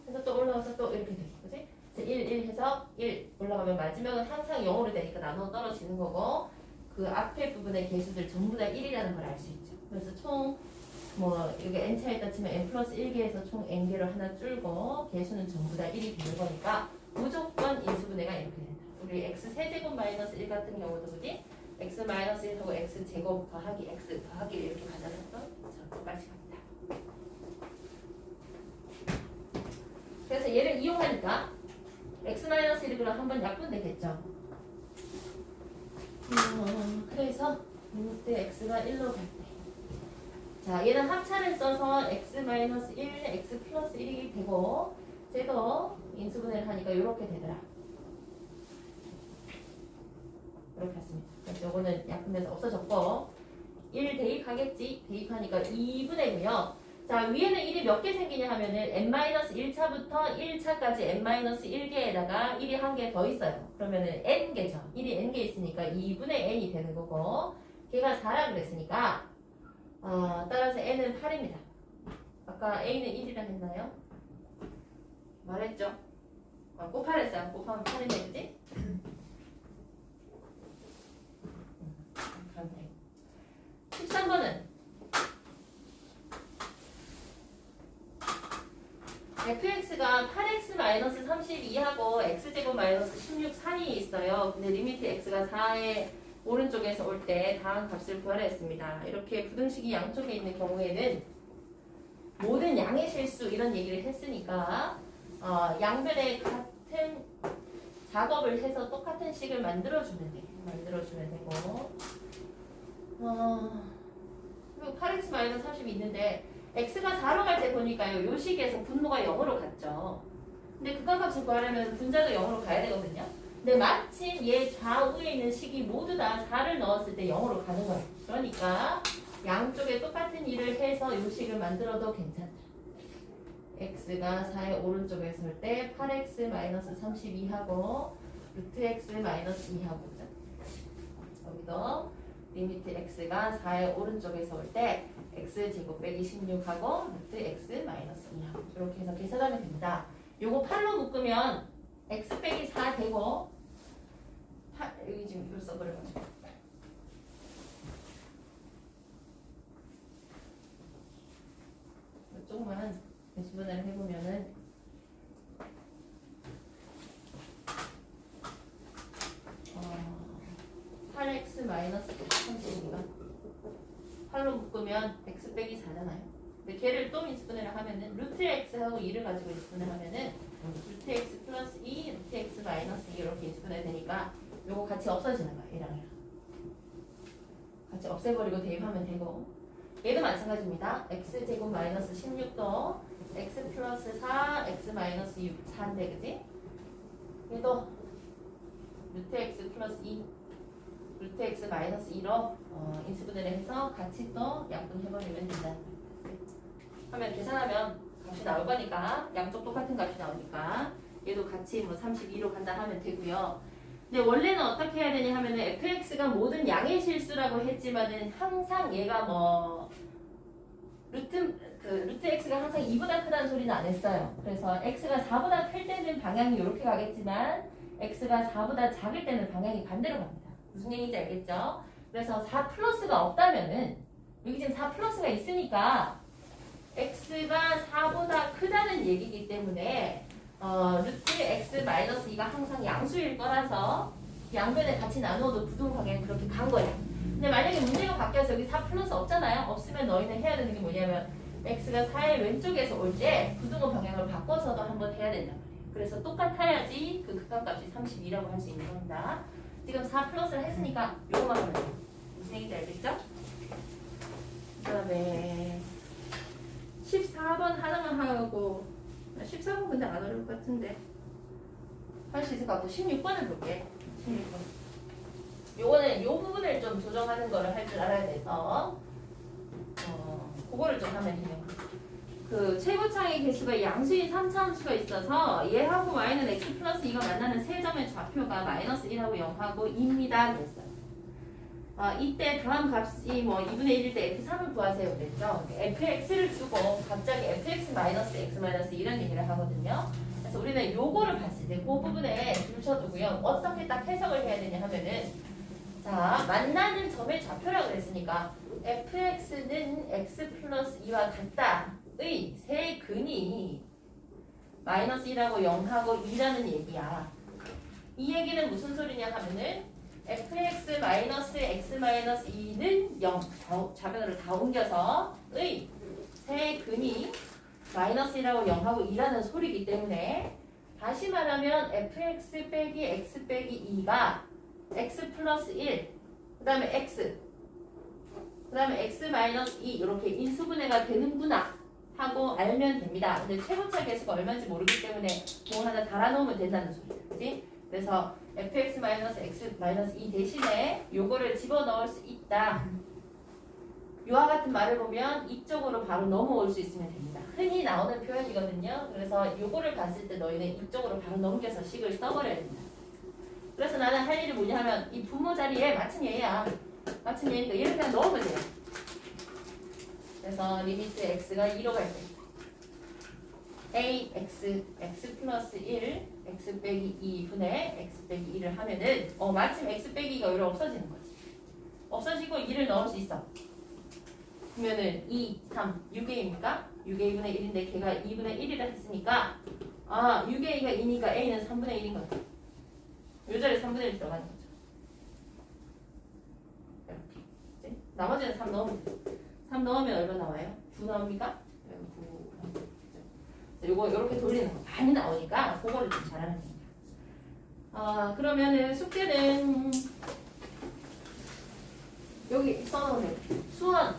그래서 또 올라와서 또 이렇게 되고 그치? 그래서 1 해서 1 올라가면 마지막은 항상 0으로 되니까 나눠 떨어지는 거고 그 앞에 부분의 개수들 전부 다 1이라는 걸 알 수 있죠. 그래서 총 뭐 여기 n차에다 치면 n 플러스 1개에서 총 n개로 하나 줄고 개수는 전부 다 1이 되는 거니까 무조건 인수분해가 이렇게 된다. 우리 x 세제곱 마이너스 1 같은 경우도 그지? x 마이너스 1하고 x 제곱 더하기 x 더하기를 이렇게 가져가서 저까지 갑니다. 그래서 얘를 이용하니까 x 마이너스 1이 그럼 한번 약분되겠죠. 그래서 이때 x가 1로 갈 때. 자, 얘는 합차를 써서 x-1, x 플러스 1이 되고 쟤도 인수분해를 하니까 이렇게 되더라. 이렇게 했습니다. 그래서 이거는 약분돼서 없어졌고 1 대입하겠지? 대입하니까 2분의고요. 자, 위에는 1이 몇 개 생기냐 하면은 n-1차부터 1차까지 n-1개에다가 1이 한 개 더 있어요. 그러면은 n개죠. 1이 n개 있으니까 2분의 n이 되는 거고 걔가 4라 그랬으니까 따라서 n은 8입니다. 아까 a는 1이라 했나요? 말했죠? 곱하랬어요. 곱하면 8이네, 그지? 그렇네. 13번은 fx가 8x-32하고 x제곱 마이너스 16, 3이 있어요. 근데 리미트 x가 4의 오른쪽에서 올 때 다음 값을 구하라 했습니다. 이렇게 부등식이 양쪽에 있는 경우에는 모든 양의 실수 이런 얘기를 했으니까 양변에 같은 작업을 해서 똑같은 식을 만들어주면 되고 그리고 8x-30이 있는데 x가 4로 갈 때 보니까요. 요 식에서 분모가 0으로 갔죠. 근데 극한값을 구하려면 분자도 0으로 가야 되거든요. 근데 마침 얘 좌우에 있는 식이 모두 다 4를 넣었을 때 0으로 가는 거예요. 그러니까 양쪽에 똑같은 일을 해서 요 식을 만들어도 괜찮다. x가 4의 오른쪽에 설 때 8x-32하고 루트 x-2하고 여기도 리미트 x가 4의 오른쪽에서 올 때 x제곱 빼기 16하고 루트 x-2하고 이렇게 해서 계산하면 됩니다. 요거 8로 묶으면 x 빼기 4 되고 여기 지금 이걸 써버려가지고 조금만 배수분해를 해보면은 8x-30인가 8로 묶으면 x 빼기 4잖아요. 근데 걔를 또 인수분해를 하면은 루트 x하고 2를 가지고 인수분해를 하면은 루트 x 플러스 2, 루트 x 마이너스 2 이렇게 인수분해 되니까 요거 같이 없어지는 거야. 얘랑 같이 없애버리고 대입하면 되고 얘도 마찬가지입니다. x제곱 마이너스 16도 x 플러스 4, x 마이너스 6, 4인데 그지? 얘도 루트 x 플러스 2 루트 x 마이너스 2로 인수분해를 해서 같이 또 약분해버리면 된다. 하면 계산하면 값이 나올 거니까 양쪽 똑같은 값이 나오니까 얘도 같이 뭐 32로 간다 하면 되고요. 근데 원래는 어떻게 해야 되냐 하면은 fx가 모든 양의 실수라고 했지만은 항상 얘가 뭐 루트 x가 항상 2보다 크다는 소리는 안 했어요. 그래서 x가 4보다 클 때는 방향이 이렇게 가겠지만 x가 4보다 작을 때는 방향이 반대로 갑니다. 무슨 얘기인지 알겠죠? 그래서 4 플러스가 없다면은 여기 지금 4 플러스가 있으니까 x가 4보다 크다는 얘기이기 때문에 루트 x 마이너스 2가 항상 양수일 거라서 양변에 같이 나누어도 부등 방향이 그렇게 간 거야. 근데 만약에 문제가 바뀌어서 여기 4 플러스 없잖아요. 없으면 너희는 해야 되는 게 뭐냐면 x가 4의 왼쪽에서 올 때 부등호 방향을 바꿔서도 한번 해야 된단 말이에요. 그래서 똑같아야지 그 극한값이 32라고 할 수 있는 겁니다. 지금 4 플러스를 했으니까 요거만 하면 돼요. 무슨 얘기인지 알겠죠? 그 다음에 14번 하나만 하고 14번 근데 안 어려울 것 같은데 할 수 있을 것 같고 16번을 볼게. 16번 요거는 요 부분을 좀 조정하는 거를 할 줄 알아야 돼서 그거를 좀 하면 돼요. 그 최고차의 개수가 양수인 3차 함수가 있어서 얘하고 y는 x 플러스 2가 만나는 세 점의 좌표가 마이너스 1하고 0하고 2입니다. 그랬어요. 이때 다음 값이 뭐 2분의 1일 때 f3을 구하세요. 그랬죠. fx를 주고 갑자기 fx 마이너스 x 마이너스 이런 얘기를 하거든요. 그래서 우리는 요거를 봤을 때 그 부분에 줄 쳐두고요. 어떻게 딱 해석을 해야 되냐 하면은 자 만나는 점의 좌표라고 그랬으니까 fx는 x 플러스 2와 같다의 세 근이 마이너스 1하고 0하고 2라는 얘기야. 이 얘기는 무슨 소리냐 하면은 fx 마이너스 x 마이너스 2는 0 좌변으로 다 옮겨서 의 세 근이 마이너스 1하고 0하고 2라는 소리이기 때문에 다시 말하면 fx 빼기 x 빼기 2가 x 플러스 1 그 다음에 x 그 다음에 x 마이너스 2 이렇게 인수분해가 되는구나 하고 알면 됩니다. 근데 최고차 개수가 얼마인지 모르기 때문에 뭐 하나 달아놓으면 된다는 소리죠. 그치? 그래서 fx 마이너스 x 마이너스 2 대신에 요거를 집어넣을 수 있다. 요와 같은 말을 보면 이쪽으로 바로 넘어올 수 있으면 됩니다. 흔히 나오는 표현이거든요. 그래서 요거를 봤을 때 너희는 이쪽으로 바로 넘겨서 식을 써버려야 됩니다. 그래서 나는 할 일이 뭐냐 하면 이 분모 자리에 마침 얘야. 마침 얘니까 얘를 그냥 넣으면 돼요. 그래서 리미트 x가 2로 갈 때 a x 플러스 1 x 빼기 2분의 x 빼기 2를 하면은 마침 x 빼기 2가 여기로 없어지는 거지. 없어지고 2를 넣을 수 있어. 그러면은 2, 3, 6개입니까? 6의 2분의 1인데 걔가 2분의 1이라 했으니까 6의 2가 2니까 a는 3분의 1인 거죠. 요 자리에 3분의 1 들어가는 거죠. 이렇게. 이제 나머지는 3 넣으면 돼요. 3 넣으면 얼마 나와요? 9 나옵니까? 9. 요거 이렇게 돌리는 거 많이 나오니까 그거를 좀 잘하는 겁니다. 그러면은 숙제는 여기 써놓으세요. 수원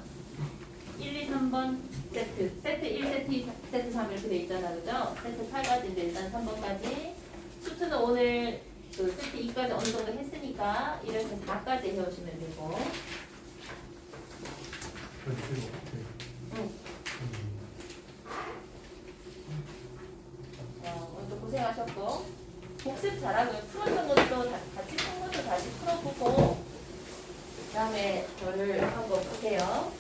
1, 2, 3번 세트. 세트 1, 세트 2, 세트 3 이렇게 돼 있잖아. 그죠? 세트 8까지인데 일단 3번까지. 수트는 오늘 그 세트 2까지 어느 정도 했으니까 이렇게 4까지 해오시면 되고. 응. 오늘도 고생하셨고. 복습 잘하고요. 풀었던 것도 같이 푼 것도 다시 풀어보고. 그 다음에 저를 한번 볼게요.